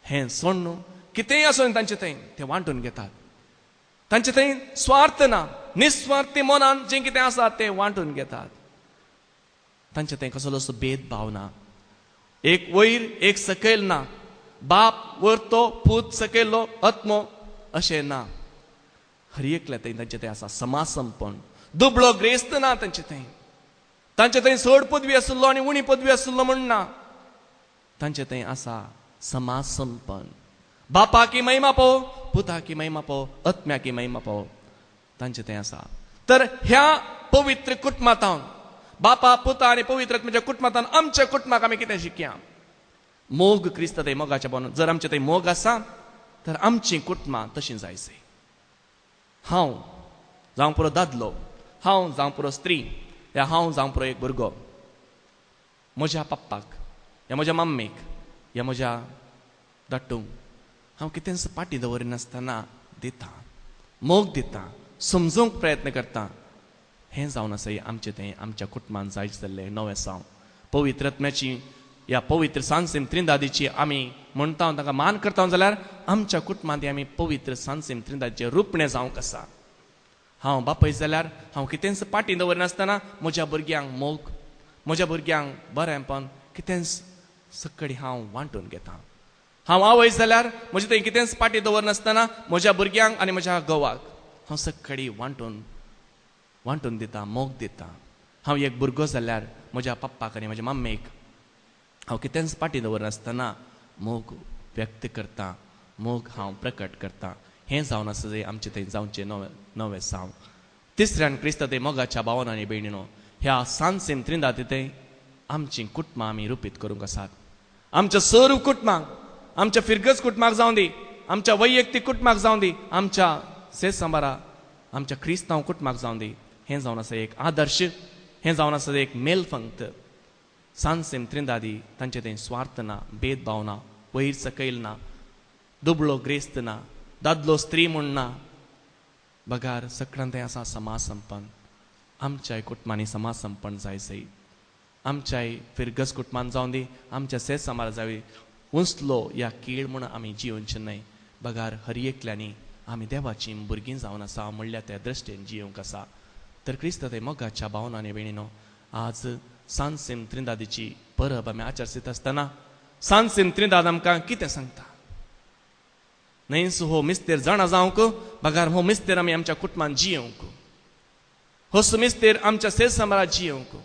हें सोड न्हू, कितेंय आसूं तांचे थंय तें वांटून घेतात. तांचे थंय स्वार्थ ना, निस्वार्थी मनान जें कितें आसा तें वांटून घेतात. तांचे थंय कसलोच भेदभाव ना, एक वयर एक सकयल ना, बाप वरतो पूत सकयलो आत्मो अशें ना. हर एकल्या थंय तांचे थंय आसा समासंपण, दुबळो ग्रेस्त ना तांचे थंय. तांचे थंय चड पदवी आसलो आनी उणी पदवी आसलो म्हण ना, तांचे थंय आसा समासंपन. बापा की महिमा पाव, पुता की महिमा पाव, आत्म्या की महिमा पाव, तांचे थंय आसा. तर ह्या पवित्र कुटुंबांत बापा पुता आनी पवित्र आत्म्याच्या कुटुंबांत आमच्या कुटुंबाक आमी कितें शिकया? मोग क्रिस्त थंय मोगाच्या भावना. जर आमचे थंय मोग आसा तर आमची कुटुंबां तशीं जायसय. हांव जावं पुरो दादलो, हांव जावं पुरो स्त्री, या हांव जावं पुरो एक भुरगो, म्हज्या पप्पाक या म्हज्या मम्मीक या म्हज्या धाट्टूंक हांव कितेंच पाटी दवरिनासतना दिता, मोग दिता, समजूंक प्रयत्न करता. हें जावन आसा आमचें तें आमच्या कुटुंबांत जायच जाल्लें नवें साव. पवित्र आत्म्याची या पवित्र सांसेम त्रिंदादीची आमी म्हणटा ताका मान करता जाल्यार आमच्या कुटुंबांत आमी पवित्र सांसेम त्रिंदादीचें रुपणें जावंक आसा. हांव बापय जाल्यार हांव कितेंच पाटी दवरनासतना म्हज्या भुरग्यांक मोग, म्हज्या भुरग्यांक बरेंपण कितेंच सक्कडी हांव वांटून घेता. हांव आवय जाल्यार म्हजे थंय कितेंच पाटी दवरनासतना म्हज्या भुरग्यांक आनी म्हज्या घोवाक हांव सक्कडी वांटून दिता, मोग दिता. हांव एक भुरगो जाल्यार म्हज्या पप्पाक आनी म्हज्या मम्मीक हांव कितेंच पाटी दवरनासतना मोग व्यक्त करता, मोग हांव प्रकट करता. हें जावन आसा जंय आमचें थंय जावचें नवें साव. तिसऱ्यान क्रिस्त थंय मोगाच्या भावान आनी भयणीनो, ह्या सांसेम त्रिंदादी थंय आमचीं कुटुंबां आमी रुपीत करूंक आसात. आमच्या सर्व कुटुंबांक, आमच्या फिरगस कुटुंबाक जावं दी, आमच्या वैयक्तीक कुटुंबाक जावं दी, आमच्या सेसंबारा आमच्या क्रिस्तांव कुटुंबाक जावं दी, हें जावन आसा एक आदर्श, हें जावन आसा एक मेलफंक्त. सांसेम त्रिंदादी तांचे थंय स्वार्थ ना, भेदभाव ना, वयर सकयल ना, दुबळो ग्रेस्त ना, दादलो स्त्री म्हूण ना, बगार सगळ्यां थंय आसा समासंपन. आमच्याय कुटुंबांनी समासंपन जायसय. आमच्याय फिरगस कुटुंबान जावं दी, आमच्या सेसंबार जावी, उंचलो या कीळ म्हूण आमी जियोवचे न्हय. बगार हर एकल्यांनी आमी देवाचीं भुरगीं जावन आसा म्हणल्या त्या दृश्टेन जियोवंक आसा. तर क्रिस्त थंय मोगाच्या भावनांनी भयणीनो, आज सांसेम त्रिंदादीची परब आमी आचरसीत आसतना सांसेम त्रिंदाद आमकां कितें सांगता? न्हयच हो मिस्तेर जाणा जावंक, बगार हो मिस्तेर आमी आमच्या कुटुंबान जियोवंक, होच मिस्तेर आमच्या सेसंबारात जियोवंक,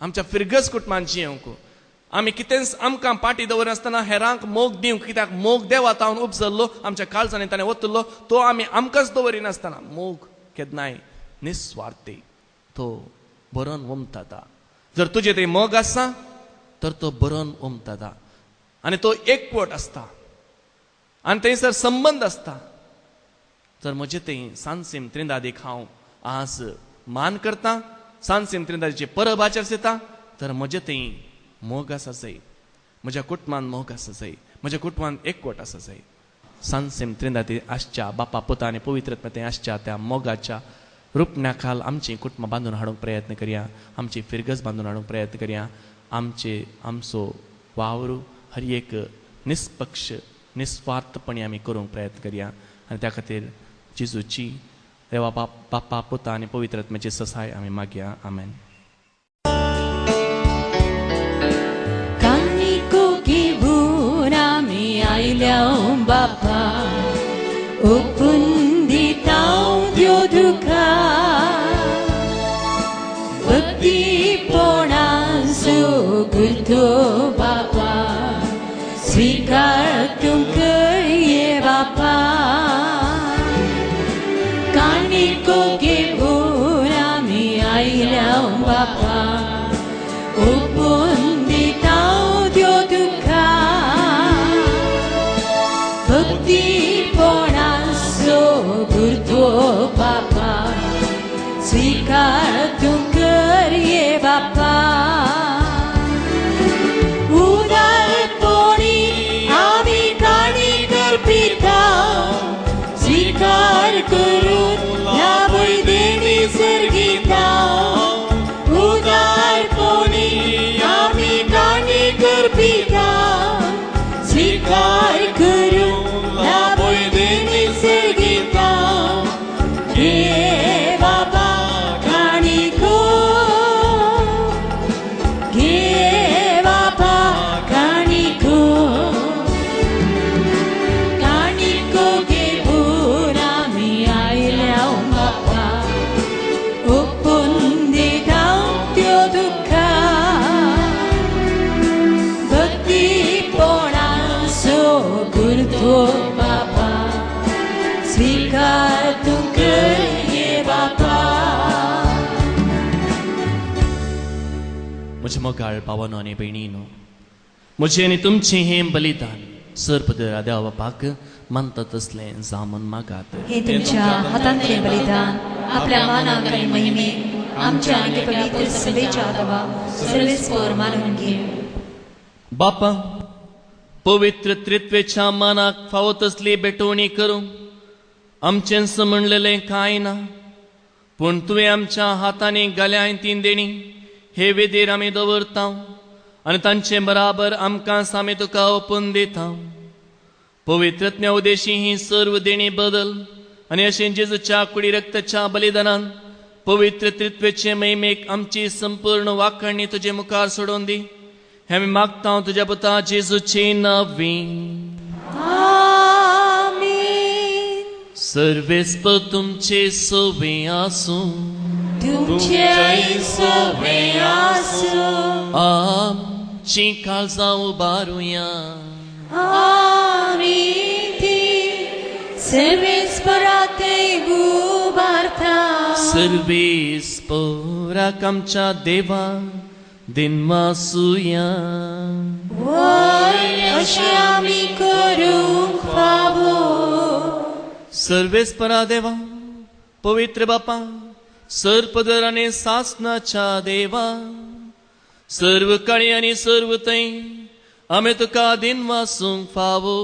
आमच्या फिरगस कुटुंबान जियोवंक. आमी कितेंच आमकां पाटी दवरनासतना हेरांक मोग दिवंक, कित्याक मोग देवात हांव उपजल्लो, आमच्या काळजांनी ताणें ओतल्लो, तो आमी आमकांच दवरिनासतना. मोग केन्नाय निस्वार्थी, तो बरोवन उमथता. जर तुजे थंय मोग आसा तर तो बरोवन उमथता आनी तो एकवट आसता आनी थंयसर संबंद आसता. जर म्हजे थंय सांसेम त्रिंदादीक हांव आज मान करता, सांसेम त्रिंदादीची परब आचरता, तर म्हजे थंय मोग आसा जाय, म्हज्या कुटुंबान मोग आसा जाय, म्हज्या कुटुंबान एकवट आसा जाय. सांसेम त्रिंदादी आसच्या बापा पुता आनी पवित्र आत्म्या थंय आसच्या त्या मोगाच्या रुपण्या खाल आमची कुटुंबां बांदून हाडूंक प्रयत्न करया, आमची फिरगस बांदून हाडूंक प्रयत्न करया. आमचो वावर हर एक निष्पक्ष निस्वार्थपणी आमी करूंक प्रयत्न करया. आनी त्या खातीर जेजूची देवा बापा पुता आनी पवित्र आत्म्याची ससाय आमी मागया. आमेन. बापा ओपून दिता देव तुका भक्तीपणान सोगुतो बापा स्वीकार तुम करिये बापा कानिको घेऊन आमी आयल्या बापा ओपून दिता देव तुका भक्तीपणान सोगुतो बापा स्वीकार तुम करिये बापा उदारपणी आमी काणी करपिता स्वीकार करून लाभय देणी सर्गिता उदारपणी आमी काणी करपिता स्वीकार करून लाभय देणी सर्गिता घे बाबा काणिको घे बाबा काणिको काणिको घेऊन आमी आयल्या बापा ओपून दिता त्यो दुःख तो बापा स्वीकार तू कर ये बापा म्हज्या मोगाळ भावांनो आनी भयणींनो, म्हजें आनी तुमचें हें बलिदान सर्पदर देवा बापाक मानता तसलें जामून मागात. हे तुमच्या हातांतलें बलिदान आपल्या मानाक आनी महिमेक आमच्या आनी पवित्र सभेच्या आदवा सर्वेस्पर मानून घे. बापा, पवित्र त्रित्वेच्या मानाक फावो तसली बेटवणी करूंक आमचें समणलेलें कांय ना, पूण तुवें आमच्या हातांनी घाल्याय तीन देणी हे वेदेर आमी दवरता आनी तांचे बराबर आमकां सामे तुका ओपून दिता. पवित्रत्म्या उदेशी ही सर्व देणी बदल आनी अशें जेजूच्या कुडी रक्ताच्या बलिदानान पवित्र त्रित्वेचे महिमेक आमची संपूर्ण वाखणी तुजे मुखार सोडून दी. हे आमी मागता तुज्या पुता जेजूचे नांवी. सर्वेस्पर तुमचे सोवे आसूं, तुमचे सोवे आसूं, आमची काळजां उबारुया. आमी ती सर्वेस्पराते उबारता. सर्वेस्पराक आमच्या देवा दिनवासुया. वय अशें आमी करूंक फावो. सर्वेस्परा देवा, पवित्र बापा, सर्पदर आनी सासनाच्या देवा, सर्व काळी आनी सर्व थंय आमी तुका दिनवासूंक फावो.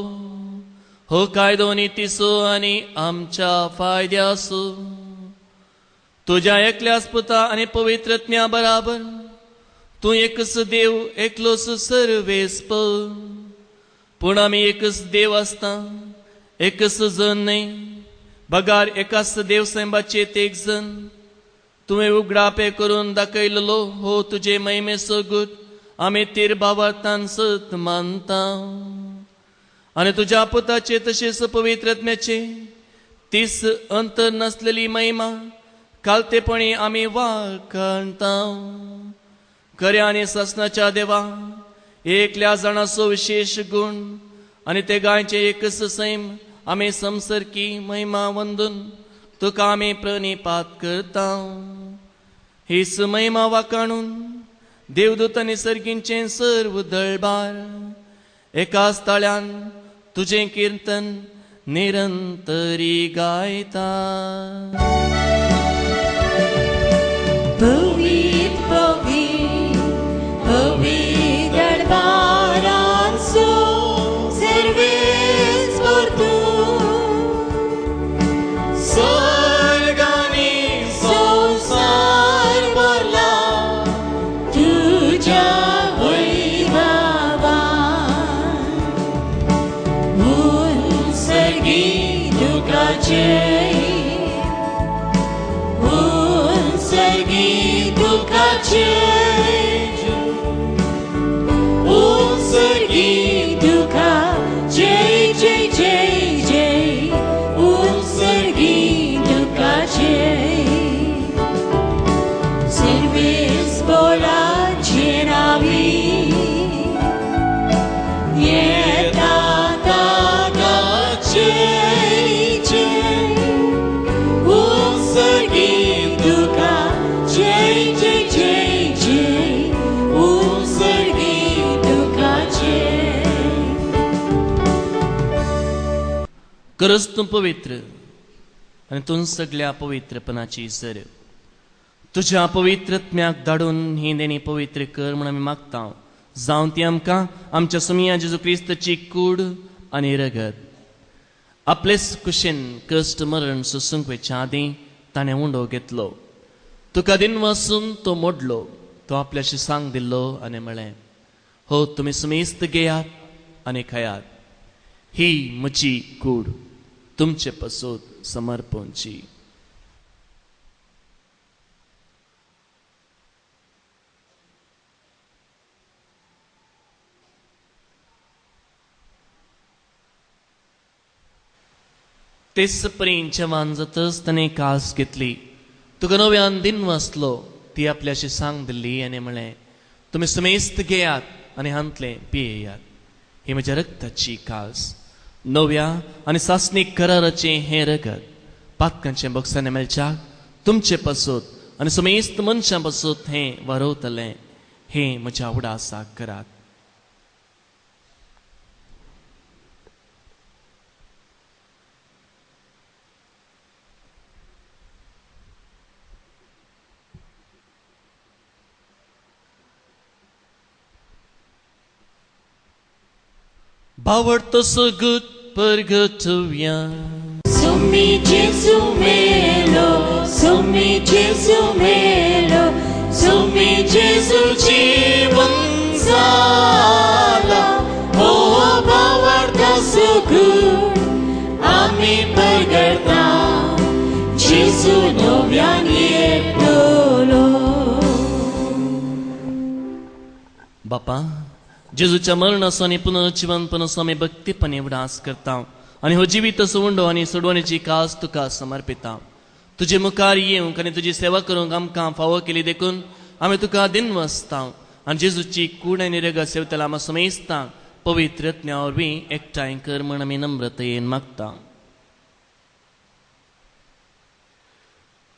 हो कायदो नितीसो आनी आमच्या फायद्यासो. तुज्या एकल्याच पुता आनी पवित्रत्म्या बराबर तूं एकच देव एकलोच सर्वेस्पर, पूण आमी एकच देव आसता, एकच जण न्हय, बगार एकाच देव सैबाचेत एक जण. तुवें उगडापे करून दाखयलेलो हो तुजे महिमेचो गुट आमी तेर भावार्थान सत मानता. आनी तुज्या पुताचे तशेंच पवित्रत्म्याचे तीस अंतर नासलेली महिमा कालतेपणी आमी वाखणता. खऱ्या आनी सासनाच्या देवा, एकल्या जाणाचो विशेष गुण आनी ते गायचे एकच सैम आमी समसरकी महिमा वंदून तुका आमी प्रणिपात करता. हीच महिमा वाकाणून देवदूत आनी सर्गींचे सर्व दळबार एकाच ताळ्यान तुजें कीर्तन निरंतरी गायता. पवित्र पवित्र पवित्र दळबारांचो सर्वेस्पर तूं. स्वर्गानी संसार भरला तुज्या वैभवान. उंचगी तुकाचे, उंचगी तुकाचे, उंचगी तुका जय जय जय जय. उंचगी तुकाचे सर्वेस्पराचे नावी येता ताकाचे जय. उंचगी तुका जय जय जय जय. उंचगी तुकाचे. खरंच तूं पवित्र आनी तूं सगळ्या पवित्रपणाची सर. तुज्या पवित्रत्म्याक धाडून ही देणी पवित्र कर म्हूण आमी मागता. जावं ती आमकां आमच्या सुमिया जेजू क्रिस्ताची कूड आनी रगत. आपलेच कुशेन कश्ट मरण सोसूंक वेच्या आदीं ताणें उंडो घेतलो. तुका दिनवासून तो मोडलो. तो आपल्याशी सांग दिल्लो आनी म्हळें, हो तुमी सुमेस्त घेयात आनी खायात. ही म्हजी कूड तुमचे पसूत समर्पणची. तेच परीन जेवान जातच ताणें कास घेतली. तुका नव्यान दिन वाचलो ती आपल्याशी सांग दिल्ली आनी म्हळें, तुमी सुमेस्त घेयात आनी हांतलें पियेयात. ही म्हज्या रक्ताची कास नव्या आनी सासणीक कराराचें हें रगत पातकांचें बक्षांनी मेळच्याक तुमचे पासूत आनी समेस्त मनशां पासूत हें वारवतलें हें म्हज्या उडासाक करात. Bawarto sagut pergatuya. Summi Gesù melo, Summi Gesù melo, Summi Gesù jivan zala. Oh, bawarto sagut, ami pergerta, Gesù noviani lolo. बापा जेजूच्या मरणाचो आनी पुनर्जिवनपणाचो आमी भक्तीपणे उडास करता आनी हो जिवीत सोडो आनी सोडवण्याची कास तुका समर्पिता. तुजे मुखार येवंक आनी तुजी सेवा करूंक आमकां फावो केली देखून आमी तुका दिन आसता आनी जेजूची कूड आनी रग सेवतला आमी समेस्ता पवित्र आत्म्या वरवीं एकठांय कर म्हण आमी नम्रतेन मागता.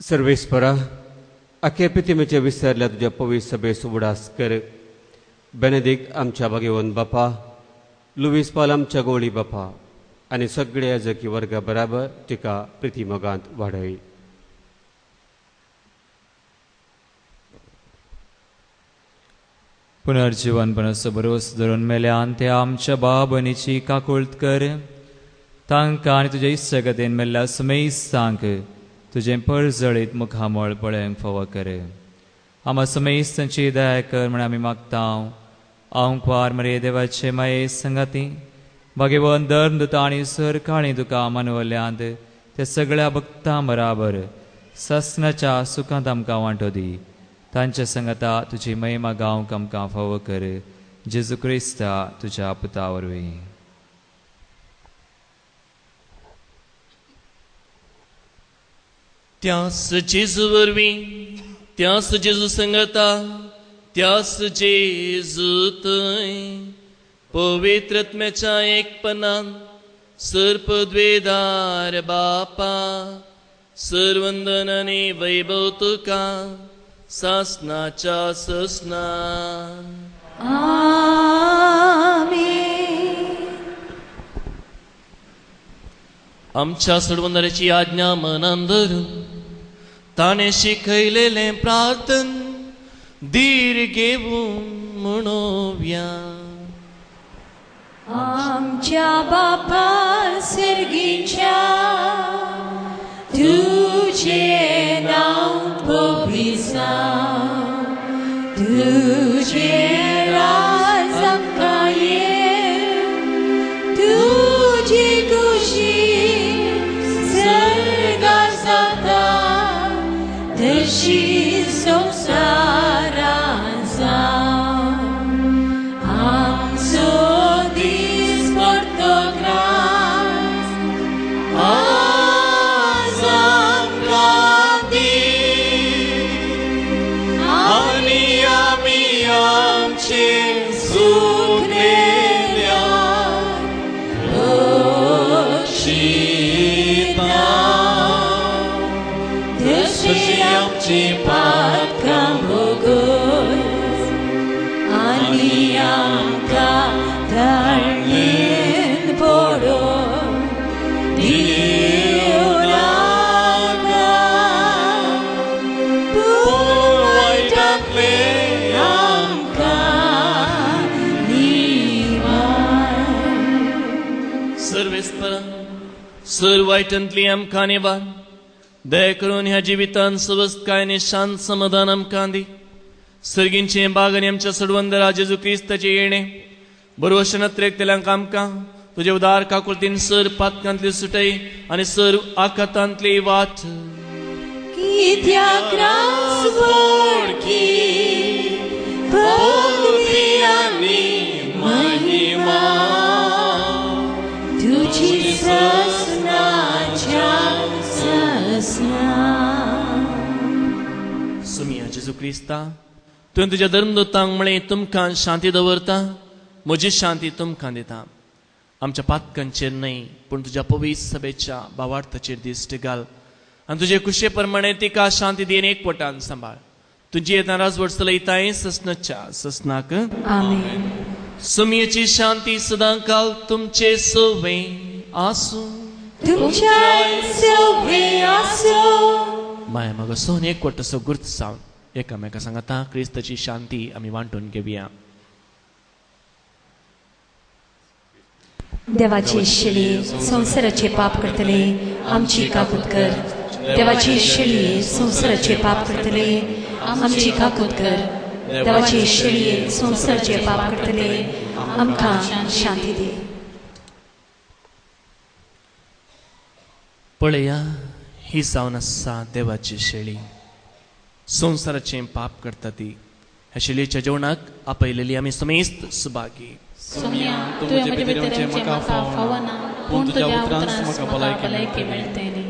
सर्वेस्परा आख्या पितिमेच्या विसरल्या तुज्या पवित्र सभेस उडास कर. बेनेदिक्ट आमच्या भाग्यवन बापा, लुईस पॉल आमच्या गोळी बापा आनी सगळ्या जकी वर्गा बराबर तिका प्रितीमोगांत वाडय. पुनर्जीवनपणाचो भरोस धरून मेल्यान ते आमच्या बाबनीची काकुळत कर. तांकां आनी तुज्या इश्टगतेन मेल्ल्या समेस्तांक तुजें पळजळीत मुखामळ पळोवंक फावो कर. आमा समेस्तांची दया कर म्हण आमी मागता. आंकवार मरे देवाचे माये संगाती भगवन धर्मदूता आनी सर काळी तुका मानवल्यांत ते सगळ्या भक्तां बराबर ससनाच्या सुखांत आमकां वांटो दी. तांच्या संगता तुजी महिमा गावंक आमकां फावो कर. जेजू क्रिस्ता तुज्या पुता वरवीं. त्यास जेजू वरवीं त्यास जेजू संगता त्यास जेजू थंय पवित्र आत्म्याच्या एकपणान सर्पद्वेदार बापा सर्वंदन आनी वैभव तुका सासनाच्या ससना. आमीन. आमच्या सोडवंदराची आज्ञा मनान धरून ताणे शिकयलेलें प्रार्थन धीर घेवून म्हणोव्या. आमच्या बापा सर्गीच्या तुझे नाव पवित्र तुझे राज आमकां येवं तुझी खुशी सर्गार जाता तशी संवसारांत जावं. आमचो दीस पडतो ग्रास आज आमकां दी आनी आमी आमचे सूख नेल्यार बक्षिता तशी आमची पातकां भोगोस आनी आमकां धाडणेन पडोन दिवं नाका पूण वायटांतले आमकां निवार. सर्वेस्परा सर वायटांतली आमकां निवार. दया करून ह्या जिवितान स्वस्थकाय आनी शांत समाधान आमकां दी. सर्गींचे बाग आनी आमच्या सोडवंदरा जेजू क्रिस्ताचे येणे बरोवशें नत्रेकतेल्यांक आमकां तुजे उदार काकुळतीन सर पातकांतली सुटय आनी सर आकातांतली वाट. कित्याक रास बोडकी भक्ती आनी महिमा तुजी ससनाच्या ससना. सुमिया जेजू क्रिस्ता तुवें तुज्या धर्मदूतांक म्हळें तुमकां शांती दवरता म्हजी शांती तुमकां दिता. आमच्या पातकांचेर न्हय पूण तुज्या पवित्र सभेच्या भावार्थाचेर दिश्ट घाल आनी तुजे कुशे प्रमाणे तिका शांती दिवन एकवटान सांबाळ तुजी येता राजवट चलयताय ससनच्या ससनाक आमेन. सुमयेची शांती सदां काल तुमचे सोवे आसूं तुमच्या सोबे आसूं. माया मग सोन एकवट असो गुर्त सावन एकामेका सांगता क्रिस्ताची शांती आमी वांटून घेवया. देवाची शिडी संवसाराचे पाप करतले आमची काकूत कर. देवाची शिडी संवसाराचे पाप करतले आमची काकूत कर. देवाची शिडी संवसाराचे पाप करतले आमकां शांती दे. पळया ही जावन आसा देवाची शेळी संवसाराचें पाप करता ती. ह्या शेळयेच्या जेवणाक आपयलेली आमी समेस्त सुभागी. सोम्या तुझ्या भितरचे म्हाका फावना पूण तुज्या उतरांत म्हाका भलायकी मेळटली.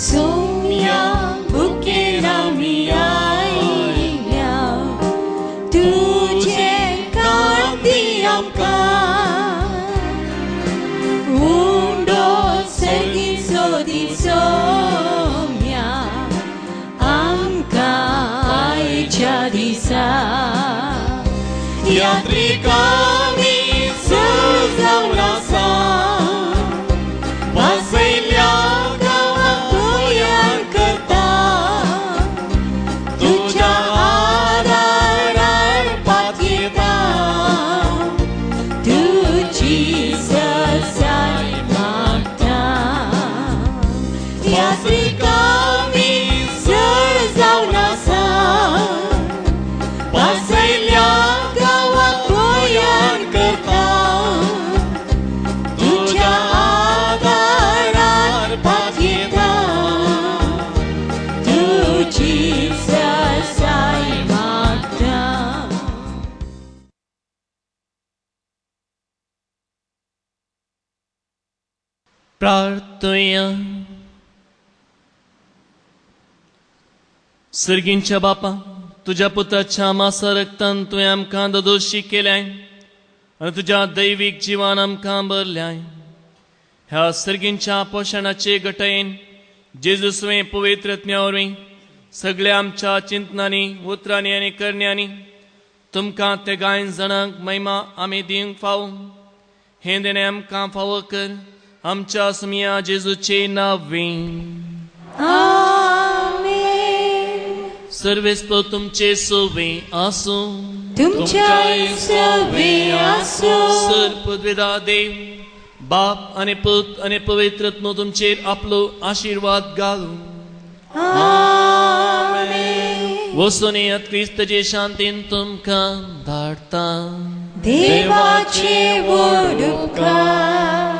सोम्या बुकेर आमी आयल्या तुजे कांती आमकां उंडो सर्गीचो दिसो दिसा यात्रिकांनी जावन आसा वासयल्या गांवांत गोंयान करता तुज्या आदारार पातयेता तुजी ससाय मागता. यात्रिकांनी जावन आसा वासयल्या गांवांत गोंयान करता तुज्या आदारार पातयेता तुजी ससाय मागता. प्रार्थया. सर्गींच्या बापा तुझ्या पुत्राच्या मासा रक्तान तुवें आमकां दोशी केल्याय आनी तुज्या दैवीक जिवान आमकां भरल्याय. ह्या सर्गींच्या पोशणाचे घटयेन जेजूसुवें पवित्रत्म्या वरवीं सगळ्या आमच्या चिंतनांनी उतरांनी आनी करण्यांनी तुमकां ते गायन जाणांक महिमा आमी दिवंक फावो. हें देणें आमकां फावो कर आमच्या सुमया जेजूचे नांवें. सर्वेस्तो तुमचे सोवे आसूं तुमच्या सोबे आसूं. सर्पद्वेदा देव बाप आनी पूत आनी पवित्रत्म तुमचेर आपलो आशिर्वाद घालूं. वचून येयात क्रिस्ताचे शांतीन तुमकां धाडटा. देवाचे व्हड उपकार